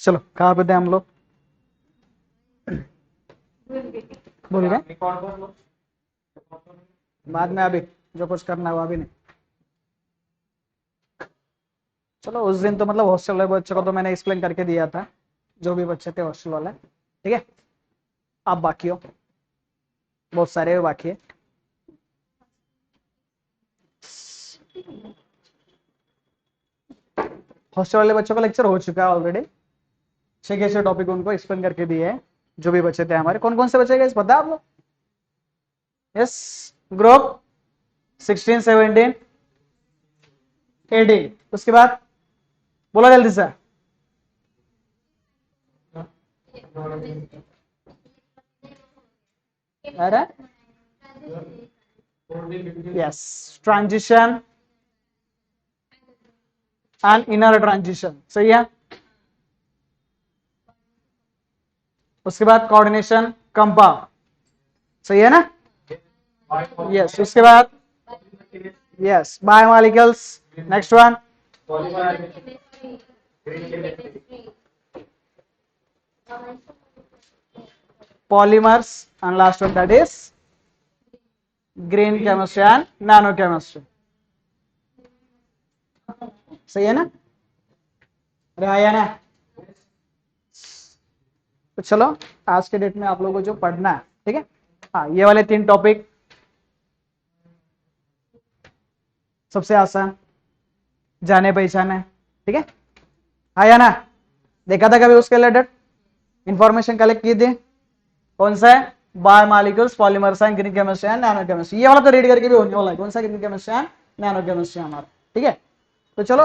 चलो कहाँ पे थे हम लोग? भूल गए? बाद में, अभी जो कुछ करना है वो अभी नहीं। चलो उस दिन तो मतलब हॉस्टल वाले बच्चों को तो मैंने एक्सप्लेन करके दिया था, जो भी बच्चे थे हॉस्टल वाले, ठीक है। आप बाकी हो, बहुत सारे बाकी है। हॉस्टल वाले बच्चों का लेक्चर हो चुका है ऑलरेडी, 6 टॉपिक उनको एक्सप्लेन करके दिए हैं। जो भी बचे थे हमारे, कौन कौन से बचे गए पता है आप लोग? यस, ग्रुप 16, 17, 18, उसके बाद बोलो जल्दी से। अरे yes, transition and inner transition, सही है। उसके बाद कोऑर्डिनेशन कंपा, सही है ना? यस, उसके बाद yes biomolecules, next one polymers, and last one that is green chemistry and nano chemistry, सही है ना? अरे आया ना? तो चलो आज के डेट में आप लोगों को जो पढ़ना है, ठीक है, हाँ ये वाले 3 टॉपिक सबसे आसान, जाने पहचाने, ठीक है, आया ना? देखा था कभी उसके रिलेटेड इंफॉर्मेशन कलेक्ट की थी? कौन सा है? Biomolecules, polymers and green chemistry and nano chemistry, ये वाला तो रीड करके भी होने वाला है। कौन सा? Green chemistry and nano chemistry हमारा, ठीक है। तो चलो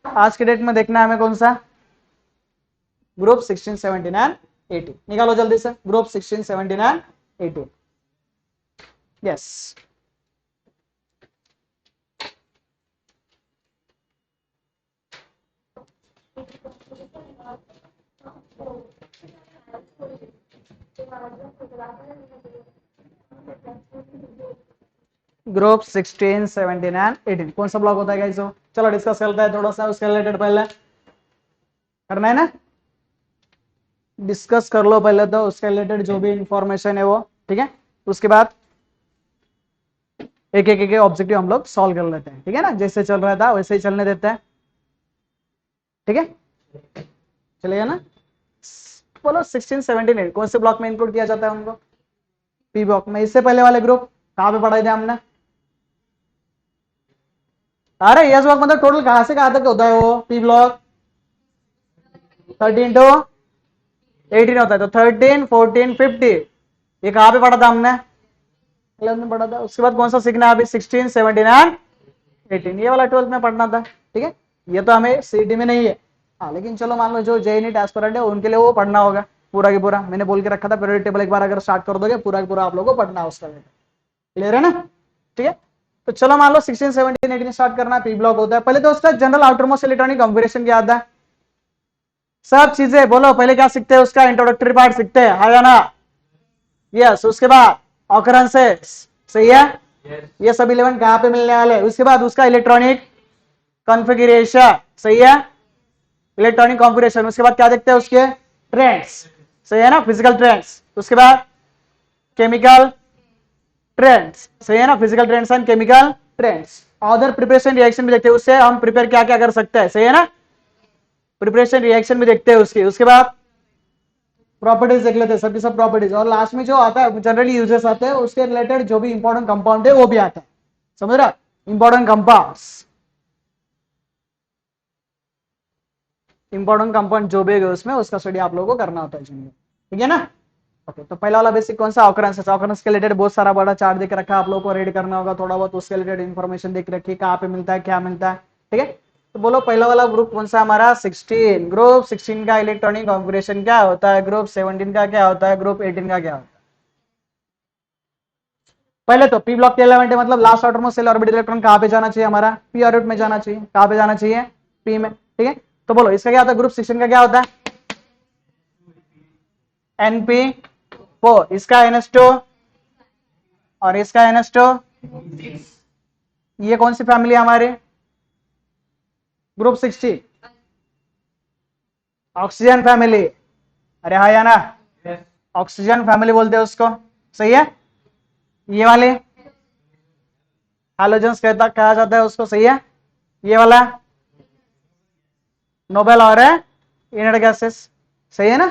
आज के डेट में देखना है हमें कौन सा? ग्रुप 16, 17 एंड 18, निकालो जल्दी से, group 16, 17 and 18। Yes, group 16, 17 and 18 कौन सा ब्लॉक होता है गाइस? चलो डिस्कस करते हैं थोड़ा सा उसके रिलेटेड, पहले करना है ना, डिस्कस कर लो पहले तो उसके रिलेटेड जो भी इंफॉर्मेशन है वो, ठीक है। उसके बाद एक एक ऑब्जेक्टिव हम लोग सॉल्व कर लेते हैं, ठीक है ना, जैसे चल रहा था वैसे ही चलने देते हैं, ठीक है, चलेगा ना? बोलो 16, 17 कौन से ब्लॉक में इंक्लूड किया जाता है उनको? पी ब्लॉक में। इससे पहले वाले ग्रुप कहाँ पे पढ़ाए थे हमने? अरे यस ब्लॉक मतलब टोटल कहां से कहां तक होता है वो? पी ब्लॉक 13 to 18 होता है, तो 13, 14, 15 ये कहाँ पे पढ़ा था हमने? 11 में पढ़ा था। उसके बाद कौन सा सीखना है अभी? 16, 17 एंड 18, ये वाला 12th में पढ़ना था, ठीक है। ये तो हमें सीटी में नहीं है, हाँ, लेकिन चलो मान लो जो जेईई एस्पिरेंट है उनके लिए वो पढ़ना होगा पूरा की पूरा। मैंने बोल के रखा था पीरियड टेबल एक बार अगर स्टार्ट कर दोगे पूरा की पूरा आप लोगों को पढ़ना है उसका, क्लियर है ना? ठीक है, तो चलो मान लो 16, 17, 18 स्टार्ट करना है। पी ब्लॉक होता है, पहले तो उसका जनरल आउटरमोस्ट इलेक्ट्रॉनिक कॉन्फ़िगरेशन क्या आता है? सब चीजें बोलो, पहले क्या सीखते हैं? उसका इंट्रोडक्टरी पार्ट सीखते हैं, है ना? यस, उसके बाद ऑकरेंसेस, सही है, ये सब 11 कहां पे मिलने वाले? उसके बाद उसका इलेक्ट्रॉनिक कॉन्फ़िगरेशन, सही है, इलेक्ट्रॉनिक कॉन्फ़िगरेशन। उसके बाद क्या देखते हैं? उसके ट्रेंड्स, सही है ना, फिजिकल ट्रेंड्स। उसके बाद केमिकल ट्रेंड्स, सही है ना, physical trends and chemical trends. Other preparation reaction भी देखते हैं, उससे हम प्रिपेयर क्या क्या कर सकते हैं, सही है ना, प्रिपरेशन रिएक्शन भी देखते हैं उसकी। उसके बाद प्रॉपर्टीज देख लेते हैं, सबकी सब प्रॉपर्टीज, और लास्ट में जो आता है जनरली यूजेस आते हैं उसके रिलेटेड जो भी इंपॉर्टेंट कंपाउंड है वो भी आता है, समझ रहा? इंपॉर्टेंट कंपाउंड्स, इंपॉर्टेंट कंपाउंड जो भी है उसमें उसका स्टडी आप लोगों को करना होता है, ठीक है ना? ओके, तो पहला वाला बेसिक कौन सा? ऑकरेंसेस। ऑकरेंस के रिलेटेड बहुत सारा बड़ा चार्ट देख रखा है, आप लोगों को रीड करना होगा थोड़ा बहुत, उसके रिलेटेड इन्फॉर्मेशन देख रखी है, कहाँ पे मिलता है क्या मिलता है, ठीक है। तो बोलो पहला वाला ग्रुप कौन सा हमारा? 16। ग्रुप 16 का इलेक्ट्रॉनिक कॉन्फ़िगरेशन क्या होता है? ग्रुप 17 का क्या होता है? ग्रुप 18 का क्या होता है? पहले तो पी ब्लॉक के एलिमेंट है, मतलब last outermost shell orbital electron कहाँ पे जाना चाहिए हमारा? पी ऑर्बिट में जाना चाहिए। कहाँ पे जाना चाहिए? पी में, ठीक है। तो बोलो इसका क्या होता है? ग्रुप 16 का क्या होता है? NP4, इसका NH2 और इसका NH2, ये कौन सी फैमिली है हमारे? ग्रुप 16, ऑक्सीजन फैमिली, अरे हाँ या ना, ऑक्सीजन फैमिली बोलते हैं उसको, सही है। ये वाले हैलोजेंस कहता कहा जाता है उसको, सही है। ये वाला नोबेल और इनर्ट गैसेस, सही है ना,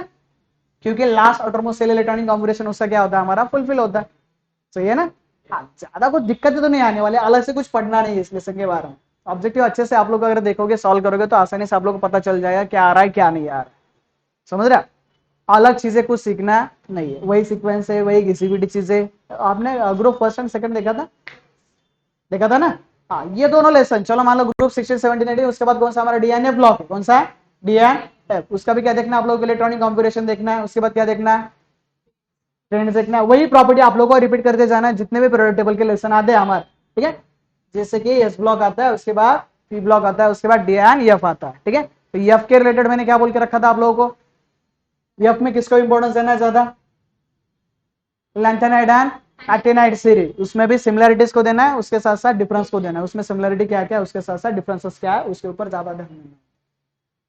क्योंकि लास्ट ऑटोमोसेल इलेक्ट्रॉनिक कॉन्फ़िगरेशन उसका क्या होता है, हमारा फुलफिल होता है, सही है ना। हाँ, ज्यादा कुछ दिक्कत तो नहीं आने वाले, अलग से कुछ पढ़ना नहीं है इस लेसन के बारे में। ऑब्जेक्टिव अच्छे से आप लोग अगर देखोगे, सॉल्व करोगे तो आसानी से आप लोग को पता चल जाएगा क्या आ रहा है क्या नहीं आ रहा है, समझ रहे। अलग चीजें कुछ सीखना नहीं है, वही सीक्वेंस है, वही किसी भी चीजें। आपने ग्रुप फर्स्ट एंड सेकंड देखा था ना। हाँ, ये दोनों लेसन, चलो मान लो ग्रुप 16 17 18, उसके बाद कौन सा हमारा डीएनए ब्लॉक है, कौन सा है, डीएनएफ। उसका भी क्या देखना है आप लोगों को, इलेक्ट्रॉनिक कॉन्फ़िगरेशन देखना है। उसके बाद क्या देखना है, ट्रेंड देखना है। वही प्रॉपर्टी आप लोगों को रिपीट करते जाना है जितने भी पीरियोडिक टेबल के लेसन आते हैं हमारे, ठीक है। जैसे कि एस ब्लॉक आता है, उसके बाद पी ब्लॉक आता है, उसके बाद डी एंड एफ आता है, ठीक है। तो एफ के रिलेटेड मैंने क्या बोल के रखा था आप लोगों को, एफ में किसको इंपॉर्टेंस देना है ज्यादा, लैंथेनाइड एंड एक्टिनाइड सीरीज, उसमें भी सिमिलरिटीज को देना है, उसके साथ साथ डिफरेंस को देना है। उसमें सिमिलरिटी क्या क्या है, उसके साथ साथ डिफरेंसेस क्या है, उसके ऊपर ज्यादा ध्यान देना है,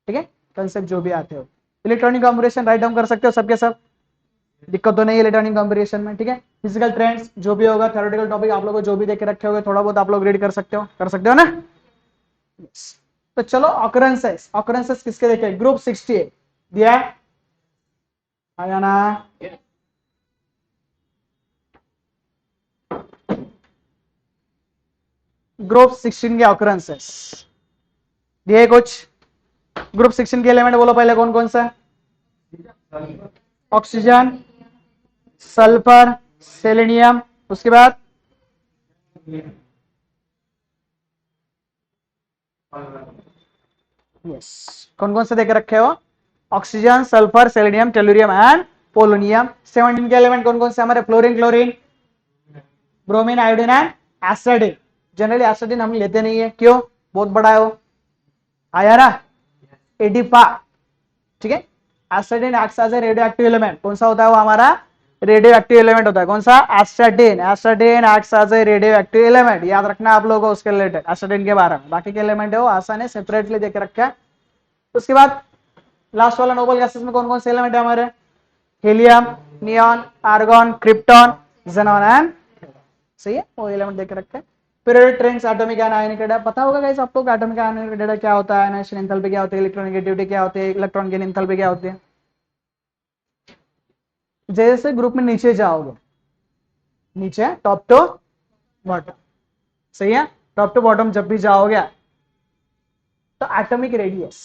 ठीक है। कंसेप्ट जो भी आते हो, इलेक्ट्रॉनिक कॉम्बिनेशन राइट डाउन कर सकते हो सबके सब, दिक्कत तो नहीं है इलेक्ट्रॉनिक कॉम्बिनेशन में, ठीक है। फिजिकल ट्रेंड्स जो भी होगा, थ्योरेटिकल टॉपिक आप लोग को जो भी देख के रखे होंगे, थोड़ा बहुत आप लोग रीड कर सकते हो ना। yes. तो चलो ऑकरेंसेस किसके देखे, ग्रुप 68 दिया है, आया ना। ग्रुप 16 के ऑकरेंसेस दिए कुछ। ग्रुप 16 के एलिमेंट बोलो पहले कौन कौन सा, ऑक्सीजन, सल्फर, सेलेनियम, उसके बाद यस, कौन कौन से देख रखे हो, oxygen, sulphur, selenium, tellurium and polonium. 17 के एलिमेंट कौन कौन से हमारे, fluorine, chlorine, bromine, iodine and astatine. Generally astatine हम लेते नहीं है, क्यों, बहुत बड़ा है वो, आया ना, एडिपा, ठीक है। Astatine acts as a radioactive element, कौन सा होता है वो हमारा, रेडियो एक्टिव एलिमेंट होता है, कौन सा, astatine. Astatine acts as a radioactive element, याद रखना आप लोगों को उसके रिलेटेड एसिडिन के बारे में। बाकी के एलिमेंट है वो आसान है, सेपरेटली देख रखा है। उसके बाद लास्ट वाला नोबल गैसेस में कौन कौन से एलिमेंट है हमारे, helium, neon, argon, krypton, xenon and, सही है, वो एलिमेंट देख रखते हैं। Periodic trends, atomic and ionic data पता होगा गाइस आप लोग, एटॉमिक एंड आयनिक डेटा क्या होता है, आयनाइजेशन एंथैल्पी क्या होती है, इलेक्ट्रोनेगेटिविटी क्या होती है, इलेक्ट्रॉन गेन एंथैल्पी क्या होती है। जैसे ग्रुप में नीचे जाओगे, नीचे टॉप टू बॉटम, सही है, टॉप टू बॉटम जब भी जाओगे तो एटॉमिक रेडियस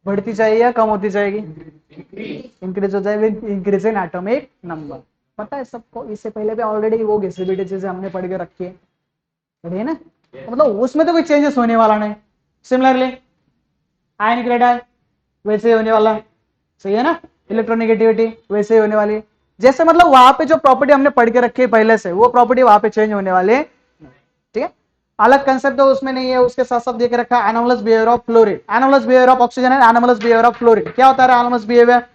बढ़ती जाएगी या कम होती जाएगी, इंक्रीज हो जाएगी, इंक्रीज इन एटॉमिक नंबर। पता है सबको, इससे पहले भी ऑलरेडी वो घिसी चीजें हमने पढ़ के रखी है ना, मतलब उसमें तो कोई चेंजेस होने वाला नहीं। सिमिलरली आयनिक रेडियस वैसे ही होने वाला है, सही है ना, इलेक्ट्रोनेगेटिविटी वैसे ही होने वाली है। जैसे मतलब वहां पे जो प्रॉपर्टी हमने पढ़ के रखी है पहले से, वो प्रॉपर्टी वहां पे चेंज होने वाले, ठीक है। अलग कंसेप्ट तो उसमें नहीं है, उसके साथ साथ देख रखा है anomalous behaviour of fluorine, anomalous behaviour of oxygen and anomalous behaviour of fluorine. क्या होता है एनोमलस बिहेवियर,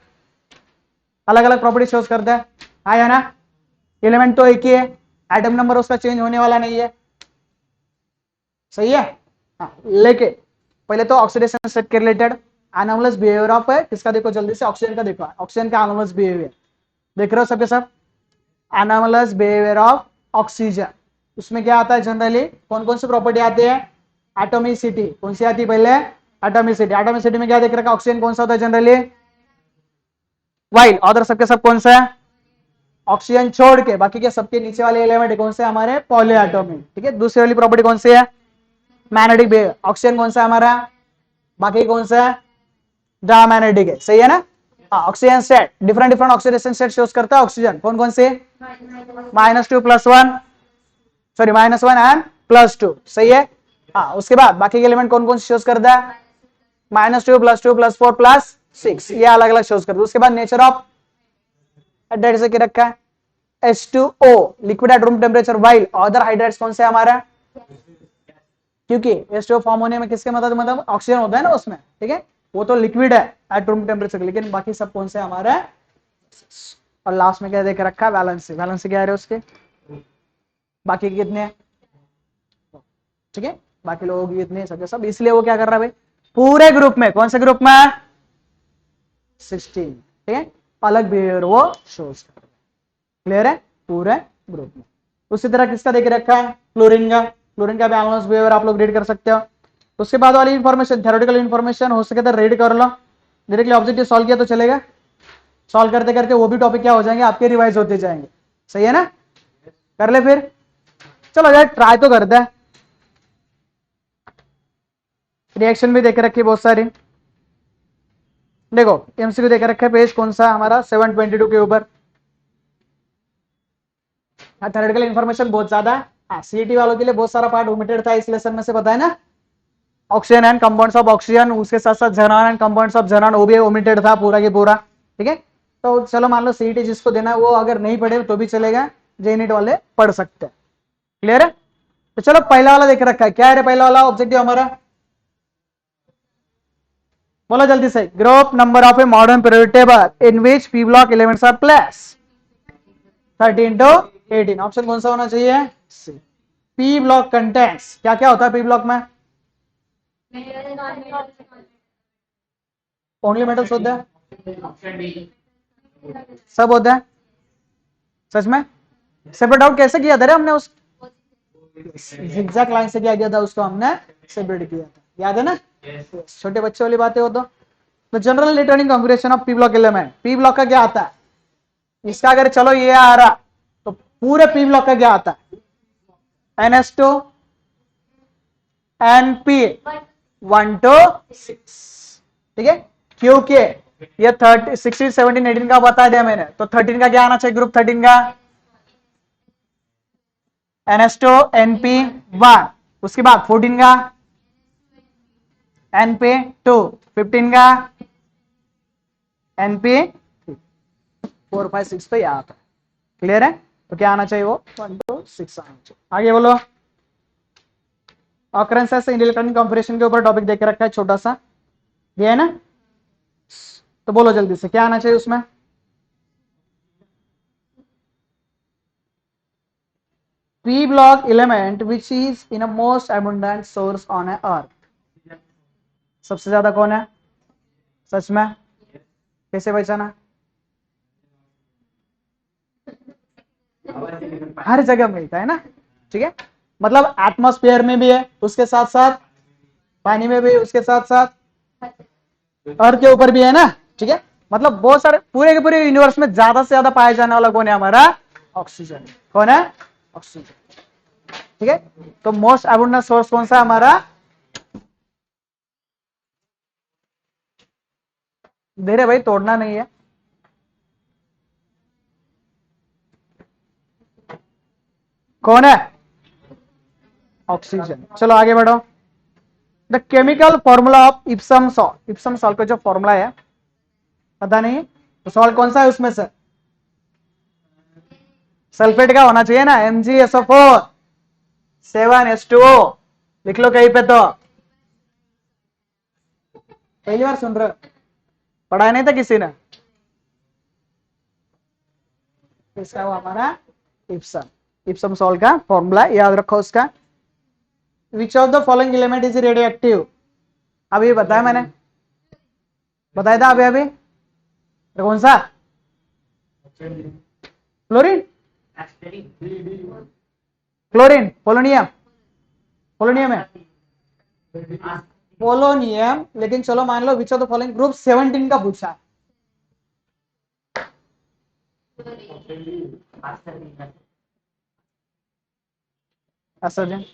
अलग अलग प्रॉपर्टी शोज करता है, आया ना। एलिमेंट तो एक ही है, एटम नंबर उसका चेंज होने वाला नहीं है, सही है। हाँ, लेके पहले तो ऑक्सीडेशन सेट के रिलेटेड एनोमलस बिहेवियर ऑफ है, किसका देखो जल्दी से, ऑक्सीजन का देखो, ऑक्सीजन का एनोमलस बिहेवियर देख रहे हो सबके सब, एनोमलस बिहेवियर ऑफ ऑक्सीजन। उसमें क्या आता है जनरली, कौन कौन सी प्रॉपर्टी आती है, एटोमिसिटी, कौन सी आती है पहले, एटोमिसिटी। एटोमिसिटी में क्या देख रखा, ऑक्सीजन कौन सा होता है जनरली, वाइल, अदर सबके सब कौन सा है, ऑक्सीजन छोड़ के बाकी के सबके नीचे वाले एलिमेंट कौन से हमारे, पॉलीएटॉमिक, ठीक है। दूसरी वाली प्रॉपर्टी कौन सी है, मैग्नेटिक बिहेवियर, ऑक्सीजन कौन सा हमारा, बाकी कौन सा है, डायमैग्नेटिक है, सही है ना। Oxygen set different different oxidation set shows करता है ऑक्सीजन, कौन कौन से, -2 +1, सॉरी -1 एंड +2, सही है। हाँ, उसके बाद बाकी के एलिमेंट कौन कौन से शोज करता है, -2 +2 +4 +6, ये अलग अलग शोज करता है। उसके बाद नेचर ऑफ हाइड्राइड से क्या रखा है, H2O liquid at room temperature, while other hydrides कौन से हमारा, क्योंकि H2O फॉर्म होने में किसके मतलब ऑक्सीजन होता है ना उसमें, ठीक है, वो तो लिक्विड है एट रूम टेम्परेचर, लेकिन बाकी सब कौन से हमारा है। और लास्ट में क्या देख रखा है, वैलेंसी, वैलेंसी क्या है उसके, बाकी कितने, ठीक है, बाकी लोगों की कितने सब, इसलिए वो क्या कर रहा है भाई, पूरे ग्रुप में, कौन से ग्रुप में, 16, ठीक है, अलग बिहेवियर वो शोज कर। क्लियर है पूरे ग्रुप में। उसी तरह किसका देख रखा है, क्लोरीन का बैलेंस बिहेवियर आप लोग रीड कर सकते हो। उसके बाद वाली इंफॉर्मेशन थ्योरेटिकल इंफॉर्मेशन हो सके तो रीड कर लो, डायरेक्टली ऑब्जेक्टिव सॉल्व किया तो चलेगा, सॉल्व करते करते वो भी टॉपिक क्या हो जाएंगे आपके रिवाइज होते जाएंगे। सही है ना, कर ले फिर, चलो यार ट्राई तो करते हैं। रिएक्शन भी देख रखी है बहुत सारी, देखो एमसीक्यू देख रखा है पेज कौन सा हमारा 722 के ऊपर। थ्योरेटिकल इंफॉर्मेशन बहुत ज्यादा है, सीईटी वालों के लिए बहुत सारा पार्ट ओमिटेड था इस लेसन में से, पता है ना। Oxygen and compounds of oxygen, उसके साथ साथ xenon and compounds of xenon वो भी ओमिटेड था पूरा के पूरा, ठीक है। तो चलो मान लो सीईटी जिसको देना है वो अगर नहीं पढ़े तो भी चलेगा, जेनेट वाले पढ़ सकते हैं। क्लियर है, तो चलो पहला वाला देख रखा है, क्या है पहला वाला ऑब्जेक्टिव हमारा, बोलो जल्दी से। Group number of a modern periodic table in which p block elements are placed 13 to 18। Option कौन सा होना चाहिए, सी। पी ब्लॉक कंटेंट्स, क्या क्या होता है पी ब्लॉक में, ओनली मेटल्स होता है, सब होता है सच में। सेपरेट आउट कैसे किया था रे हमने, उस zigzag लाइन से क्या किया था उसको हमने सेपरेट किया था, याद है ना। छोटे बच्चे वाली बातें हो तो general returning configuration of P block element, P block का क्या आता है, इसका अगर चलो ये आ रहा तो पूरे पी ब्लॉक का क्या आता है, NH2 NP 1 to 6, ठीक है। क्योंकि ये 30 16 17 18 का बता दिया मैंने, तो 13 का क्या आना चाहिए, ग्रुप 13 का NH2 NP 1, उसके बाद 14 का NP2, 15 का NP 4 5 6 तो यहाँ पर। क्लियर है, तो क्या आना चाहिए वो 1 to 6 आना चाहिए। आगे बोलो, ऑकरेंसेस इन इलेक्ट्रॉनिक कॉन्फ़िगरेशन के ऊपर टॉपिक देख रखा है छोटा सा, ये है ना, तो बोलो जल्दी से क्या आना चाहिए उसमें, p block element which is in a most abundant source on a earth। सबसे ज्यादा कौन है, सच में, कैसे पहचाना, हर जगह मिलता है ना, ठीक है। मतलब एटमॉस्फेयर में भी है, उसके साथ साथ पानी में भी, उसके साथ साथ अर्थ के ऊपर भी है ना, ठीक है। मतलब बहुत सारे पूरे के पूरे यूनिवर्स में ज्यादा से ज्यादा पाया जाने वाला कौन है हमारा, ऑक्सीजन। कौन है, ऑक्सीजन, ठीक है। तो मोस्ट अबंडेंट सोर्स कौन सा हमारा, धीरे भाई तोड़ना नहीं है, कौन है, ऑक्सीजन। चलो आगे बढ़ो, the chemical formula of Epsom salt, Epsom salt का जो फॉर्मूला है पता नहीं, तो सॉल्ट कौन सा है उसमें से, सल्फेट का होना चाहिए ना, MgSO4 7H2O, लिख लो कहीं पे, तो पहली बार सुन रहे हो, पढ़ा नहीं था किसी ने, इसका वो हमारा इप्सम, इप्सम सॉल्ट का फॉर्मूला याद रखो उसका। विच of the following element is radio active, अभी बताया मैंने, बताया था अभी अभी, तो कौन सा, क्लोरीन, क्लोरीन, पोलोनियम, पोलोनियम है, पोलोनियम। लेकिन चलो मान लो which of the following, group 17 का पूछा, एस्ट्रोजन,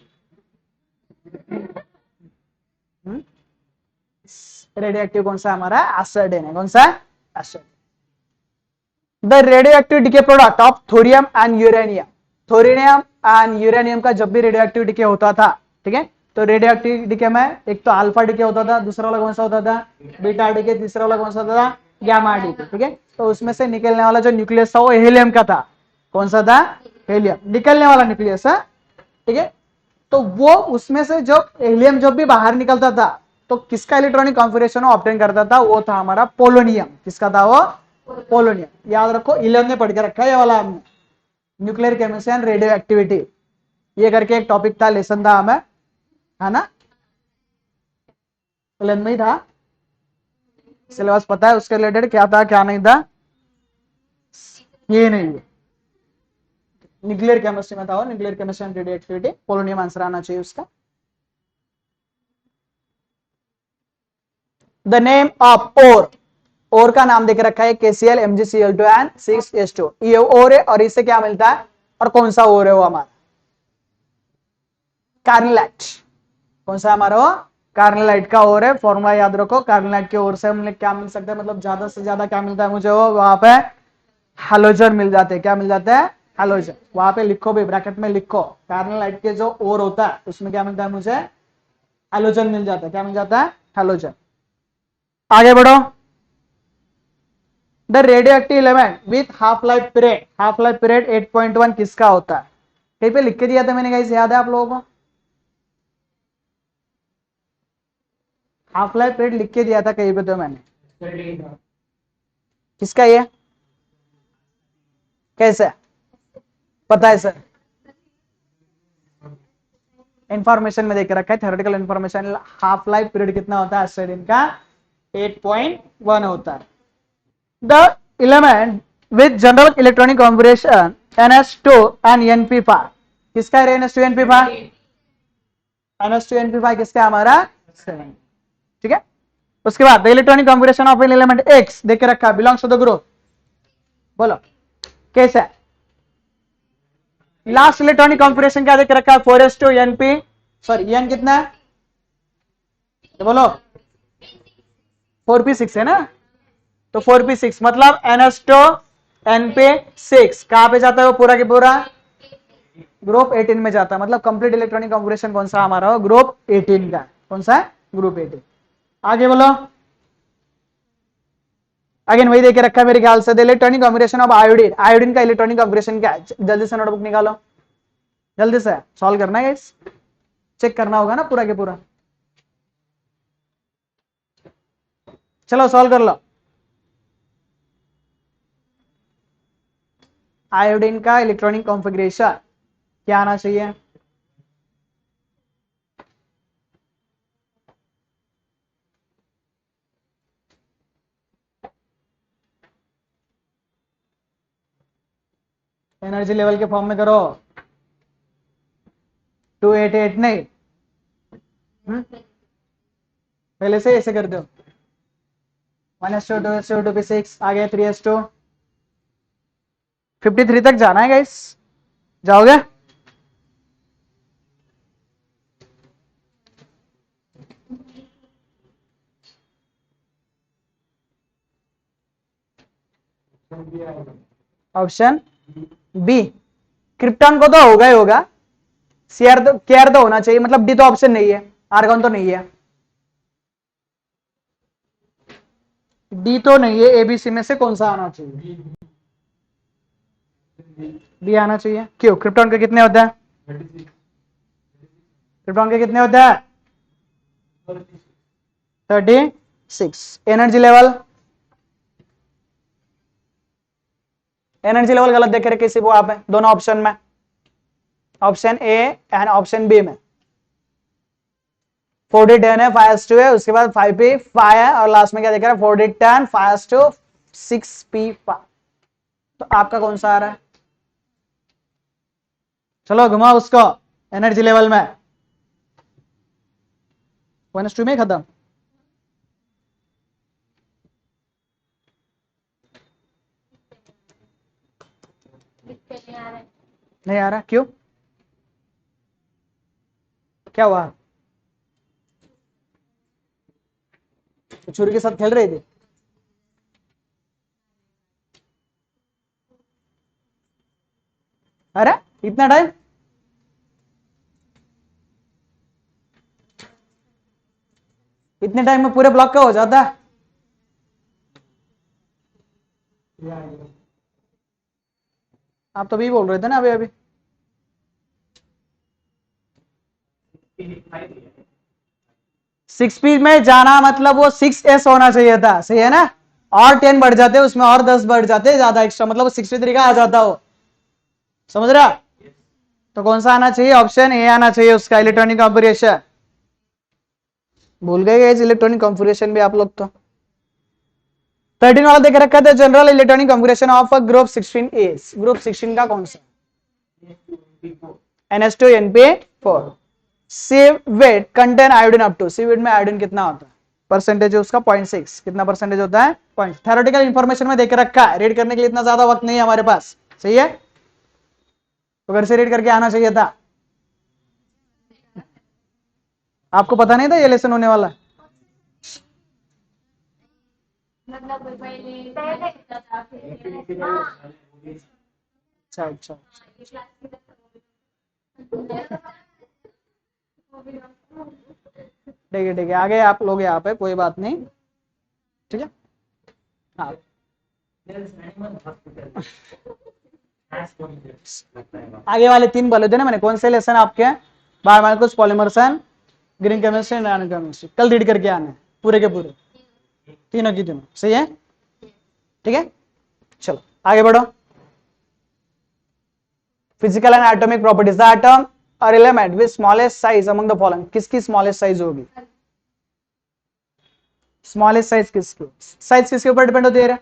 रेडियो एक्टिव कौन सा हमारा, एस्ट्रोजन है, कौन सा, estrogen. The radioactive decay product of thorium and uranium, thorium and uranium का जब भी रेडियो एक्टिव डिके होता था, ठीक है, तो रेडियो एक्टिव डिके में एक तो अल्फा डिके होता था, दूसरा वाला कौन सा होता था, बीटा डिके, तीसरा वाला कौन सा होता था, गामा डिके, ठीक है। तो उसमें से निकलने वाला जो न्यूक्लियस था वो हीलियम का था, कौन सा था, हीलियम, निकलने वाला न्यूक्लियस है, ठीक है। तो वो उसमें से जब हीलियम जब भी बाहर निकलता था तो किसका इलेक्ट्रॉनिक कॉन्फ़िगरेशन ऑब्टेन करता था, वो था हमारा पोलोनियम। किसका था वो, पोलोनियम। याद रखो 11 में पढ़ के रखा है ये वाला हमने, nuclear chemistry and radio activity, ये करके एक टॉपिक था, लेसन था हमें, है ना, 11 में ही था, सिलेबस पता है उसके रिलेटेड क्या था क्या नहीं था, ये नहीं है। न्यूक्लियर केमिस्ट्री में था, और nuclear chemistry and radioactivity, polonium answer आना चाहिए उसका। द नेम ऑफ ओर का नाम देके रखा है KCl MgCl2 एंड 6H2। ये ओर है और इससे क्या मिलता है, और कौन सा ओर है वो हमारा कार्निलाइट। कौन सा हमारा वो कार्निलाइट का ओर है। फॉर्मूला याद रखो, कार्निलाइट के ओर से हमने क्या मिल सकता है, मतलब ज्यादा से ज्यादा क्या मिलता है मुझे, वो वहां पे हैलोजन मिल जाते हैं। क्या मिल जाता है, हैलोजन। वहां पे लिखो भी, ब्रैकेट में लिखो, कार्निलाइट के जो ओर होता है उसमें क्या मिलता है मुझे, हैलोजन मिल जाता है। क्या मिल जाता है, हैलोजन। आगे बढ़ो। The radioactive element with half life period 8.1 किसका होता है। कहीं पे लिख के दिया था मैंने, गाइस याद है आप लोगों को, हाफ लाइफ पीरियड लिख के दिया था कहीं पे तो मैंने। किसका ये, कैसे पता है सर, इंफॉर्मेशन में देख रखा है, theoretical information. Half life period कितना होता है एस्टेरिन का, 8.1 होता है। The element with general electronic configuration NH2 and NP5 किसका है, NH2 NP5, NH2 NP5 किसका है हमारा 7। ठीक है। उसके बाद the electronic configuration of an element X देख के रखा है, बिलोंग्स टू द ग्रुप, बोलो कैसे। लास्ट इलेक्ट्रॉनिक कॉन्फिगरेशन क्या देख रखा है, 4s2 NP, सॉरी n कितना है, तो बोलो 4p6 है ना, तो 4p6 मतलब NH2 NP6 कहां पे जाता है वो पूरा के पूरा ग्रुप 18 में जाता है। मतलब कंप्लीट इलेक्ट्रॉनिक कॉन्फिगरेशन कौन सा हमारा हो, ग्रुप 18 का। कौन सा है, ग्रुप 18। आगे बोलो। अगेन वही देके रखा है मेरे ख्याल से, the electronic configuration of iodine, iodine का इलेक्ट्रॉनिक कॉन्फिगरेशन क्या है, जल्दी से नोटबुक निकालो, जल्दी से सॉल्व करना है, चेक करना होगा ना पूरा के पूरा। चलो सॉल्व कर लो। आयोडीन का इलेक्ट्रॉनिक कॉन्फिगरेशन क्या आना चाहिए, एनर्जी लेवल के फॉर्म में करो, 288 नहीं, पहले से ऐसे कर दो, 1s2 2s2 2p6 आगे 3s2 53 तक जाना है गाइस, जाओगे। ऑप्शन बी, क्रिप्टॉन को तो होगा ही होगा, सीआर तो केआर तो होना चाहिए, मतलब डी तो ऑप्शन नहीं है, आर्गन तो नहीं है, डी तो नहीं है, एबीसी में से कौन सा आना चाहिए, डी आना चाहिए। क्यों, क्रिप्टॉन के कितने होता है, क्रिप्टॉन के कितने होता है 36। एनर्जी लेवल, एनर्जी लेवल गलत देख रहे किसी को आप है दोनों ऑप्शन में, option A and option B में 4010 है, 5s2 है, उसके बाद 5p5 है, और लास्ट में क्या देख रहा है 4010 5s2 6p5। तो आपका कौन सा आ रहा है, चलो घुमाओ उसको एनर्जी लेवल में, 1s2 में खत्म। नहीं आ रहा, क्यों, क्या हुआ, तो छुरी के साथ खेल रहे थे, अरे इतना टाइम, इतने टाइम में पूरे ब्लॉक का हो जाता है। आप तो भी बोल रहे थे ना अभी अभी, सिक्स पी में जाना मतलब वो 6s होना चाहिए था, सही है ना, और 10 बढ़ जाते उसमें, और 10 बढ़ जाते ज्यादा एक्स्ट्रा, मतलब 63 का आ जाता हो, समझ रहा। तो कौन सा आना चाहिए, ऑप्शन ए आना चाहिए उसका, इलेक्ट्रॉनिक कॉन्फिगरेशन। भूल गए इलेक्ट्रॉनिक कॉन्फिगरेशन भी आप लोग तो। 13 वाला देख रखा था, general electronic configuration of a group 16 is, group 16 का कौन सा? NH2NP4। Seaweed contain iodine up to, seaweed में आयोडीन कितना होता है? परसेंटेज है उसका 0.6, कितना परसेंटेज होता है? पॉइंट। थ्योरेटिकल इंफॉर्मेशन में देख रखा है, रीड करने के लिए इतना ज्यादा वक्त नहीं है हमारे पास, सही है, तो घर से रीड करके आना चाहिए था। आपको पता नहीं था ये लेसन होने वाला? अच्छा अच्छा, ठीक है, आगे आप लोग यहाँ पे, कोई बात नहीं, ठीक है। हाँ, आगे वाले 3 बोले थे ना मैंने, कौन से लेसन आपके हैं? Biomolecules, polymers and green chemistry and organic chemistry, कल रीड करके आने पूरे के पूरे, तीनों की तीनों, सही है, ठीक है। चलो आगे बढ़ो। Physical and atomic properties, the atom और element with smallest size among the following, किसकी स्मॉलेस्ट साइज होगी? स्मॉलेस्ट साइज किसकी? साइज किसके ऊपर डिपेंड होती है?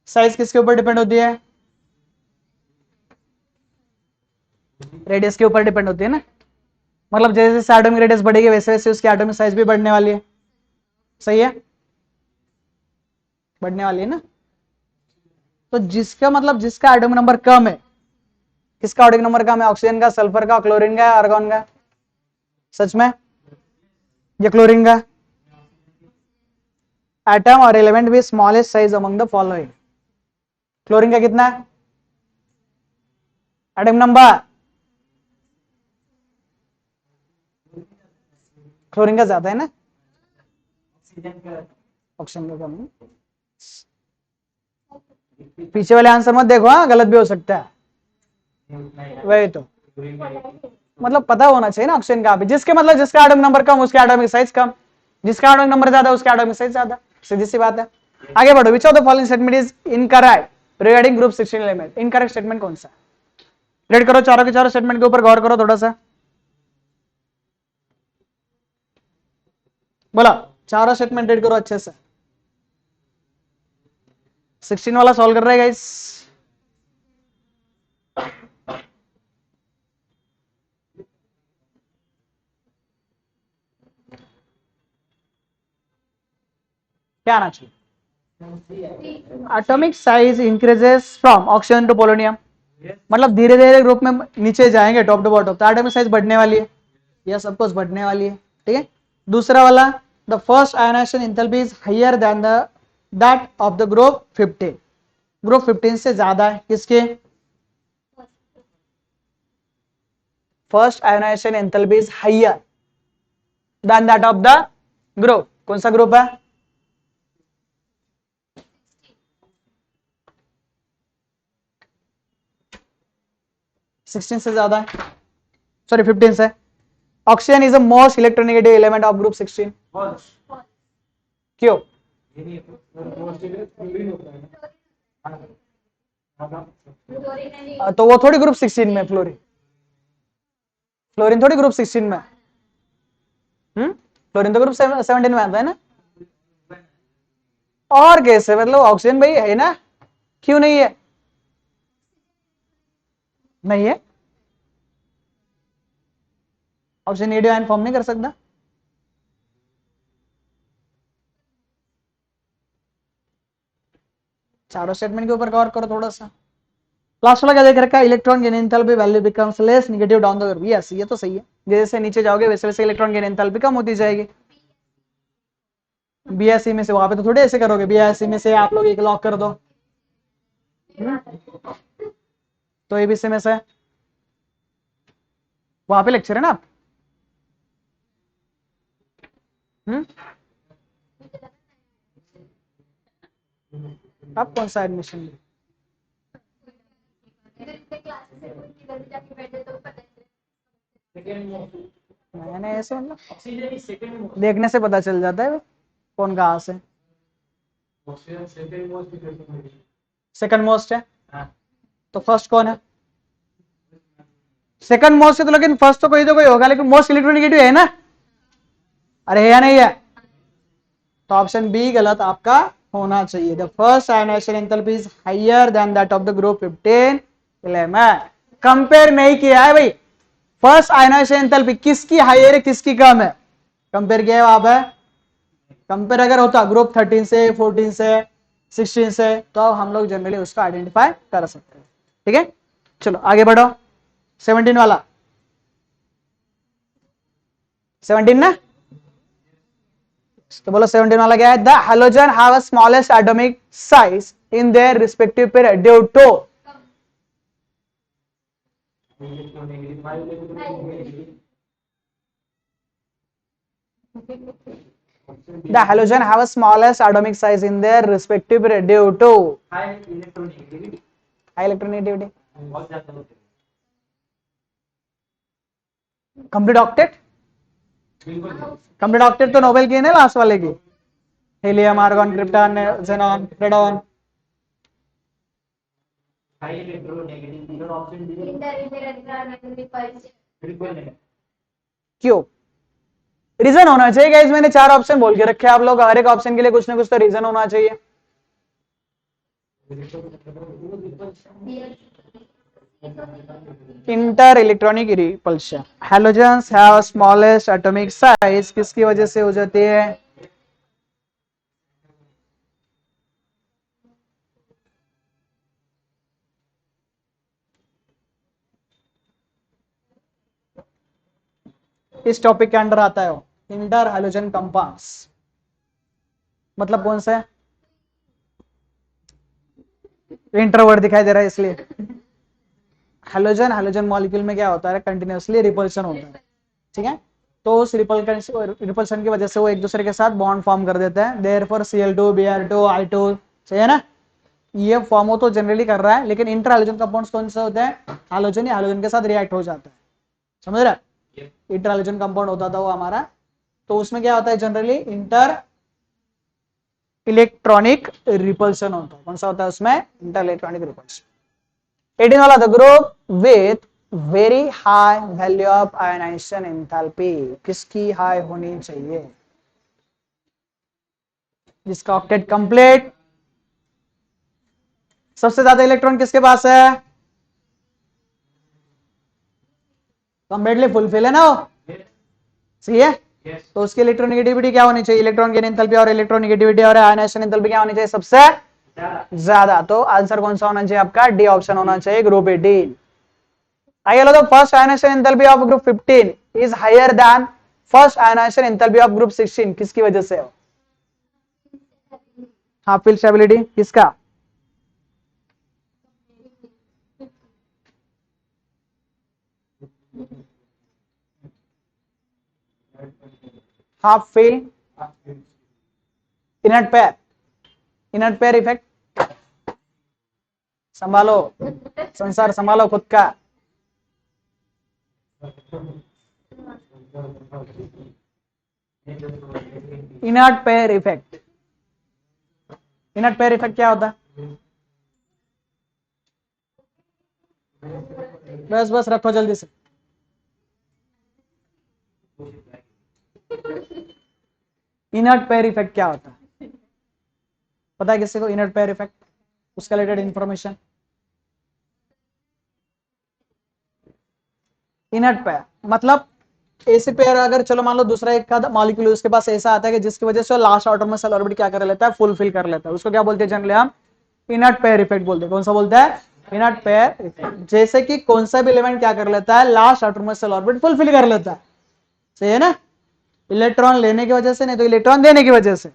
साइज किसके ऊपर डिपेंड होती है? रेडियस के ऊपर डिपेंड होती है ना, मतलब जैसे जैसे एटॉमिक रेडियस बढ़ेगी वैसे वैसे उसकी एटॉमिक साइज भी बढ़ने वाली है, सही है, बढ़ने वाली है ना। तो जिसका मतलब जिसका एटॉमिक नंबर कम है, किसका एटॉमिक नंबर कम है? ऑक्सीजन का, सल्फर का, क्लोरीन का, आर्गन का? सच में ये क्लोरीन का। एटम और element with smallest size among the following, chlorine का कितना है एटॉमिक नंबर? क्लोरीन का ज्यादा है ना, ऑक्सीजन का कम है। पीछे वाले आंसर मत देखो, हाँ गलत भी हो सकता है, वही तो मतलब पता होना चाहिए ना ऑक्सीजन का भी, जिसके मतलब जिसका एटॉमिक नंबर कम उसके एटॉमिक साइज कम, जिसका एटॉमिक नंबर ज्यादा उसका एटॉमिक साइज ज्यादा, सीधी सी बात है। आगे बढ़ो। विच of the following statement is incorrect regarding group 16 element, incorrect statement कौन सा? रीड करो, चारों के चारों स्टेटमेंट के ऊपर गौर करो थोड़ा सा, बोला चारों स्टेटमेंट रीड करो अच्छे से। 16 वाला सॉल्व कर रहे हैं गाइस, क्या आना चाहिए? Atomic size increases from oxygen to polonium, मतलब धीरे धीरे ग्रुप में नीचे जाएंगे टॉप टू बॉटम, तो एटॉमिक साइज बढ़ने वाली है, यह सब कुछ बढ़ने वाली है, ठीक है। दूसरा वाला, the first ionization enthalpy is higher than the that of the group 15, group 15 से ज्यादा है किसके? First ionization enthalpy is higher than that of the group, कौन सा ग्रुप है? सिक्सटीन से ज्यादा है, सॉरी 15 से। Oxygen is the most electronegative element of group 16, क्यों? तो वो थोड़ी ग्रुप 16 में, फ्लोरीन, फ्लोरीन थोड़ी ग्रुप 16 में, फ्लोरीन तो ग्रुप 17 में आता है ना। और कैसे, मतलब ऑक्सीजन भाई है ना, क्यों नहीं है? नहीं है, ऑक्सीजन नेगेटिव आयन फॉर्म नहीं कर सकता। चारों स्टेटमेंट के ऊपर गौर करो थोड़ा सा। लास्ट वाला क्या देख रखा है? Electron gain enthalpy value becomes less negative down the group, yes ये तो सही है, जैसे नीचे जाओगे वैसे वैसे इलेक्ट्रॉन गेन एंथैल्पी कम होती जाएगी। बीएससी में से, वहां पे तो थोड़े ऐसे करोगे, बीएससी में से आप लोग एक लॉक कर दो, तो एबीसी में से वहां पे लेक्चर है ना आप, आप कौन सा एडमिशन? मैंने ऐसे मतलब देखने से पता चल जाता है कौन कहाँ से। सेकंड मोस्ट है, तो फर्स्ट कौन है? सेकंड मोस्ट है तो, लेकिन फर्स्ट तो कोई होगा, लेकिन मोस्ट इलेक्ट्रोनेगेटिव है ना, अरे है या नहीं है? तो ऑप्शन बी गलत आपका होना चाहिए। The first ionization enthalpy is higher than that of the group 15 11। Compare नहीं किया है भाई, फर्स्ट आयोनाइजेशन एंथैल्पी किसकी हायर है किसकी कम है, कंपेयर किया है वहां पे। कंपेयर अगर होता ग्रुप 13 से 14 से 16 से तो हम लोग जनरली उसको आइडेंटिफाई कर सकते हैं। ठीक है, चलो आगे बढ़ो। 17 वाला, 17 ना, तो बोलो 17 वाला क्या है? The halogen have a smallest atomic size in their respective period due to. The halogen have a smallest atomic size in their respective period due to high electronegativity. Complete octet, complete octet तो noble की है ना last वाले की, helium argon krypton xenon radon. क्यों? Reason होना चाहिए guys, मैंने 4 ऑप्शन बोल के रखे आप लोग, हर एक ऑप्शन के लिए कुछ ना कुछ तो रीजन होना चाहिए। Inter electronic repulsion, halogens have smallest atomic size किसकी वजह से हो जाती है? इस टॉपिक के अंडर आता है वो, इंटर हैलोजन कंपाउंड्स। मतलब कौन सा है? इंटरवर्ड दिखाई दे रहा है इसलिए। हैलोजन, हैलोजन मॉलिक्यूल में क्या होता है? कंटिन्यूअसली रिपल्शन होता है। ठीक है, तो उस रिपल्शन की वजह से वो एक दूसरे के साथ बॉन्ड फॉर्म कर देते हैं। देयरफॉर Cl2 Br2 I2, सही है ना, ये फॉर्म हो तो जनरली कर रहा है, लेकिन इंटर हैलोजन कंपाउंड्स कौन से होते हैं? हैलोजन या हैलोजन के साथ रिएक्ट हो जाता है, समझ रहा है? इंटर हैलोजन कंपाउंड होता था वो हमारा, तो उसमें क्या होता है? जनरली इंटर इलेक्ट्रॉनिक रिपल्शन होता है। कौन सा होता है उसमें? Inter electronic repulsion. 18 वाला, the group with very high value of ionization enthalpy किसकी हाई होनी चाहिए? जिसका ऑक्टेट कंप्लीट, सबसे ज्यादा इलेक्ट्रॉन किसके पास है? कंप्लीटली फुलफिल है ना वो, सही है। तो उसकी इलेक्ट्रोनेगेटिविटी क्या होनी चाहिए? इलेक्ट्रॉन गेन एंथैल्पी और इलेक्ट्रोनेगेटिविटी और आयनाइजेशन एंथैल्पी क्या होनी चाहिए? सबसे ज्यादा। तो आंसर कौन सा होना चाहिए आपका? डी ऑप्शन होना चाहिए, ग्रुप 18। आइए लो, first ionisation enthalpy of group 15 is higher than first ionisation enthalpy of group 16 किसकी वजह से? हाफ फिल स्टेबिलिटी किसका? Half fill, inert pair, inert pair effect. संभालो संसार, संभालो खुद का। Inert pair effect, inert pair effect क्या होता है? बस बस रखो जल्दी से। इनर्ट पेयर इफेक्ट क्या होता है? पता है किसी को इनर्ट पेयर इफेक्ट? उसका रिलेटेड इंफॉर्मेशन। इनर्ट पेयर मतलब ऐसे पेयर, अगर चलो मान लो दूसरा एक का मॉलिक्यूल उसके पास ऐसा आता है कि जिसकी वजह से लास्ट ऑर्डर में सेल ऑर्बिट क्या कर लेता है? फुलफिल कर लेता है। उसको क्या बोलते हैं जनरली? हम इनर्ट पेयर इफेक्ट बोलते हैं। कौन सा बोलते हैं? Inert pair effect. जैसे कि कौन सा भी एलिमेंट क्या कर लेता है? लास्ट ऑर्डर में सेल ऑर्बिट फुलफिल कर लेता है, सही है ना? इलेक्ट्रॉन लेने की वजह से नहीं तो इलेक्ट्रॉन देने की वजह से।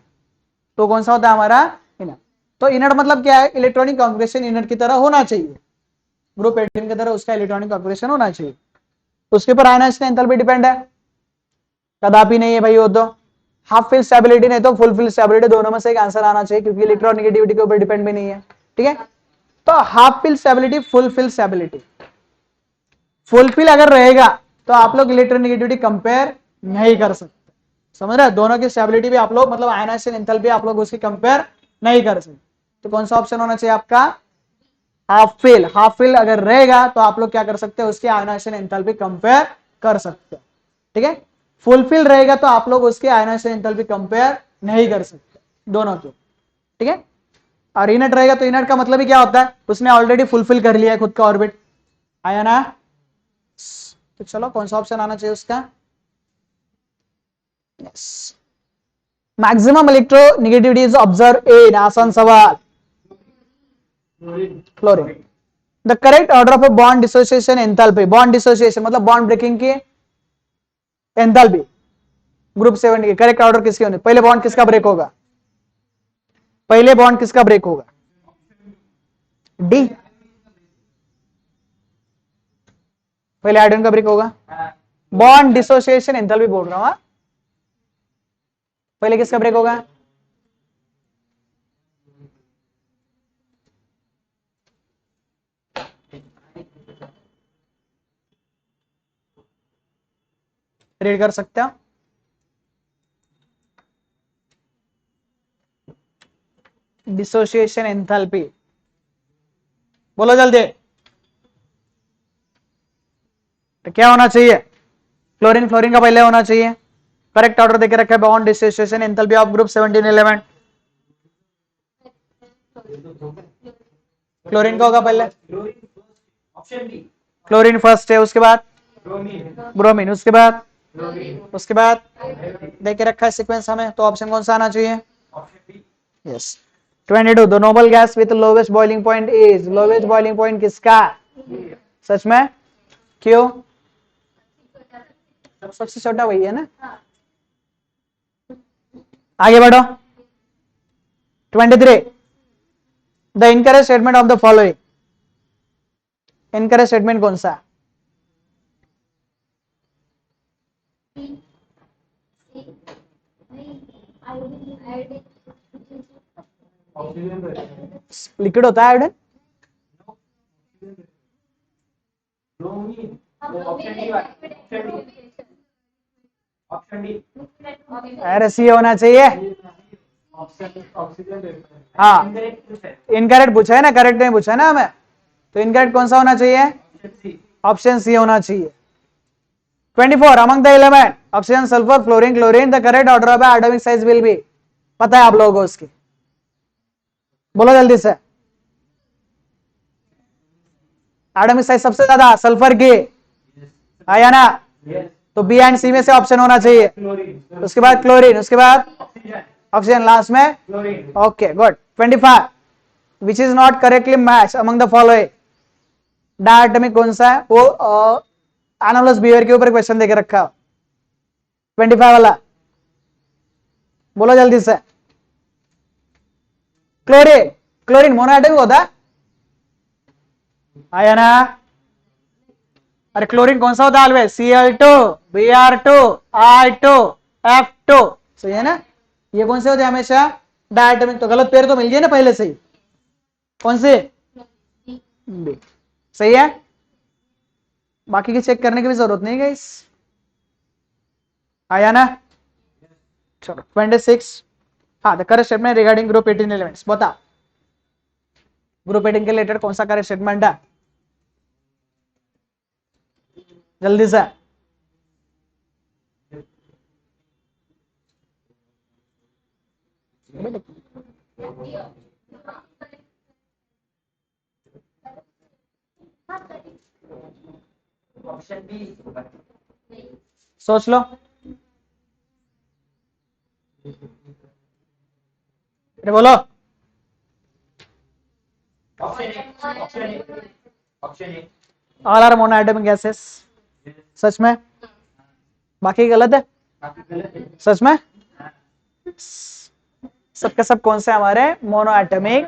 तो कौन सा होता है हमारा? इनर्ट। तो इनर्ट मतलब क्या है? इलेक्ट्रॉनिक कॉन्फिगरेशन इनर्ट की तरह होना चाहिए, ग्रुप 18 की तरह उसका इलेक्ट्रॉनिक कॉन्फिगरेशन होना चाहिए। उसके ऊपर आयनाइजेशन एंथैल्पी डिपेंड है? कदापि नहीं है भाई वो तो। हाफ फिल स्टेबिलिटी नहीं तो फुल फिल स्टेबिलिटी, दोनों में से एक आंसर आना चाहिए, क्योंकि इलेक्ट्रोनेगेटिविटी के ऊपर डिपेंड भी नहीं है। ठीक है, तो half fill stability, full fill stability. Full fill अगर रहेगा तो आप लोग इलेक्ट्रोनेगेटिविटी कंपेयर नहीं कर सकते, समझ रहे? दोनों की स्टेबिलिटी भी आप लोग, मतलब आयनाइजेशन एंथैल्पी आप लोग उसकी कंपेयर नहीं कर सकते। तो कौन सा ऑप्शन होना चाहिए आपका? Half fill. हाफ फिल अगर रहेगा तो आप लोग क्या कर सकते हैं? उसकी आयनाइजेशन एंथैल्पी कंपेयर कर सकते हैं। ठीक है, फुलफिल रहेगा तो आप लोग उसके आयनाइजेशन एंथैल्पी कंपेयर नहीं कर सकते दोनों के, ठीक है। और इनट रहेगा तो इनट का मतलब ही क्या होता है, उसने ऑलरेडी फुलफिल कर लिया है खुद का ऑर्बिट, आया ना। तो चलो कौन सा ऑप्शन आना चाहिए उसका, yes, maximum electronegativity is observe in, आसान सवाल, chlorine. The correct order of a bond dissociation enthalpy, bond dissociation मतलब बॉन्ड ब्रेकिंग की एंथैल्पी ग्रुप 7 की करेक्ट ऑर्डर किसकी होनी, पहले बॉन्ड किसका ब्रेक होगा, पहले बॉन्ड किसका ब्रेक होगा, डी, पहले आयोडीन का ब्रेक होगा। बॉन्ड डिसोसिएशन एंथैल्पी बोल रहा हूं, पहले किसका ब्रेक होगा, रीड कर सकते हो, डिसोसिएशन एंथैल्पी बोलो जल्दी, तो क्या होना चाहिए, क्लोरीन, फ्लोरीन का पहले होना चाहिए, करेक्ट ऑर्डर देके रखा है, bond dissociation enthalpy of group 17 element, chlorine का होगा पहले, क्लोरीन फर्स्ट है, उसके बाद ब्रोमीन, उसके बाद देके रखा है सीक्वेंस हमें, तो ऑप्शन कौन सा आना चाहिए, yes. 22 the noble gas with lowest boiling point is, lowest boiling point किसका, सच में, क्यों, सबसे छोटा वही है ना। आगे बढ़ो, 23 the incorrect statement of the following, incorrect statement कौन सा, लिक्विड होता है आयोडीन, अरे सी होना चाहिए, हाँ इनकरेक्ट पूछा है ना, करेक्ट नहीं पूछा है ना हमें, तो इनकरेक्ट कौन सा होना चाहिए, ऑप्शन सी होना चाहिए। 24 among the element oxygen, sulphur, fluorine, chlorine, the correct order of atomic size will be, पता है आप लोगों को उसकी, बोलो जल्दी से, एटॉमिक साइज सबसे ज्यादा सल्फर की, आया ना, तो बी एंड सी में से ऑप्शन होना चाहिए, उसके बाद क्लोरीन, उसके बाद ऑक्सीजन, लास्ट में, okay good. 25 which is not correctly match among the following, diatomic कौन सा है, वो एनालस बिहेवियर के ऊपर क्वेश्चन देके रखा है, 25 वाला, बोलो जल्दी से, क्लोरीन, क्लोरीन मोनोएटॉमिक होता है, आया ना, अरे क्लोरीन कौन सा होता है always, Cl2, Br2, I2, F2, सही है ना, ये कौन से होते हैं हमेशा डायटोमिक, तो गलत पेड़ तो मिल गया ना पहले से ही, कौन से, बी, सही है, बाकी की चेक करने की भी जरूरत नहीं गाइस, आया ना। चलो 26 हाँ, the correct statement regarding group 18 elements, बता ग्रुप 18 के रिलेटेड कौन सा करेक्ट स्टेटमेंट है, जल्दी से, सोच लो, अरे बोलो, ऑल आर मोनोएटॉमिक गैसेस, सच में, बाकी गलत है, सच में, सबके सब कौन से हमारे monoatomic,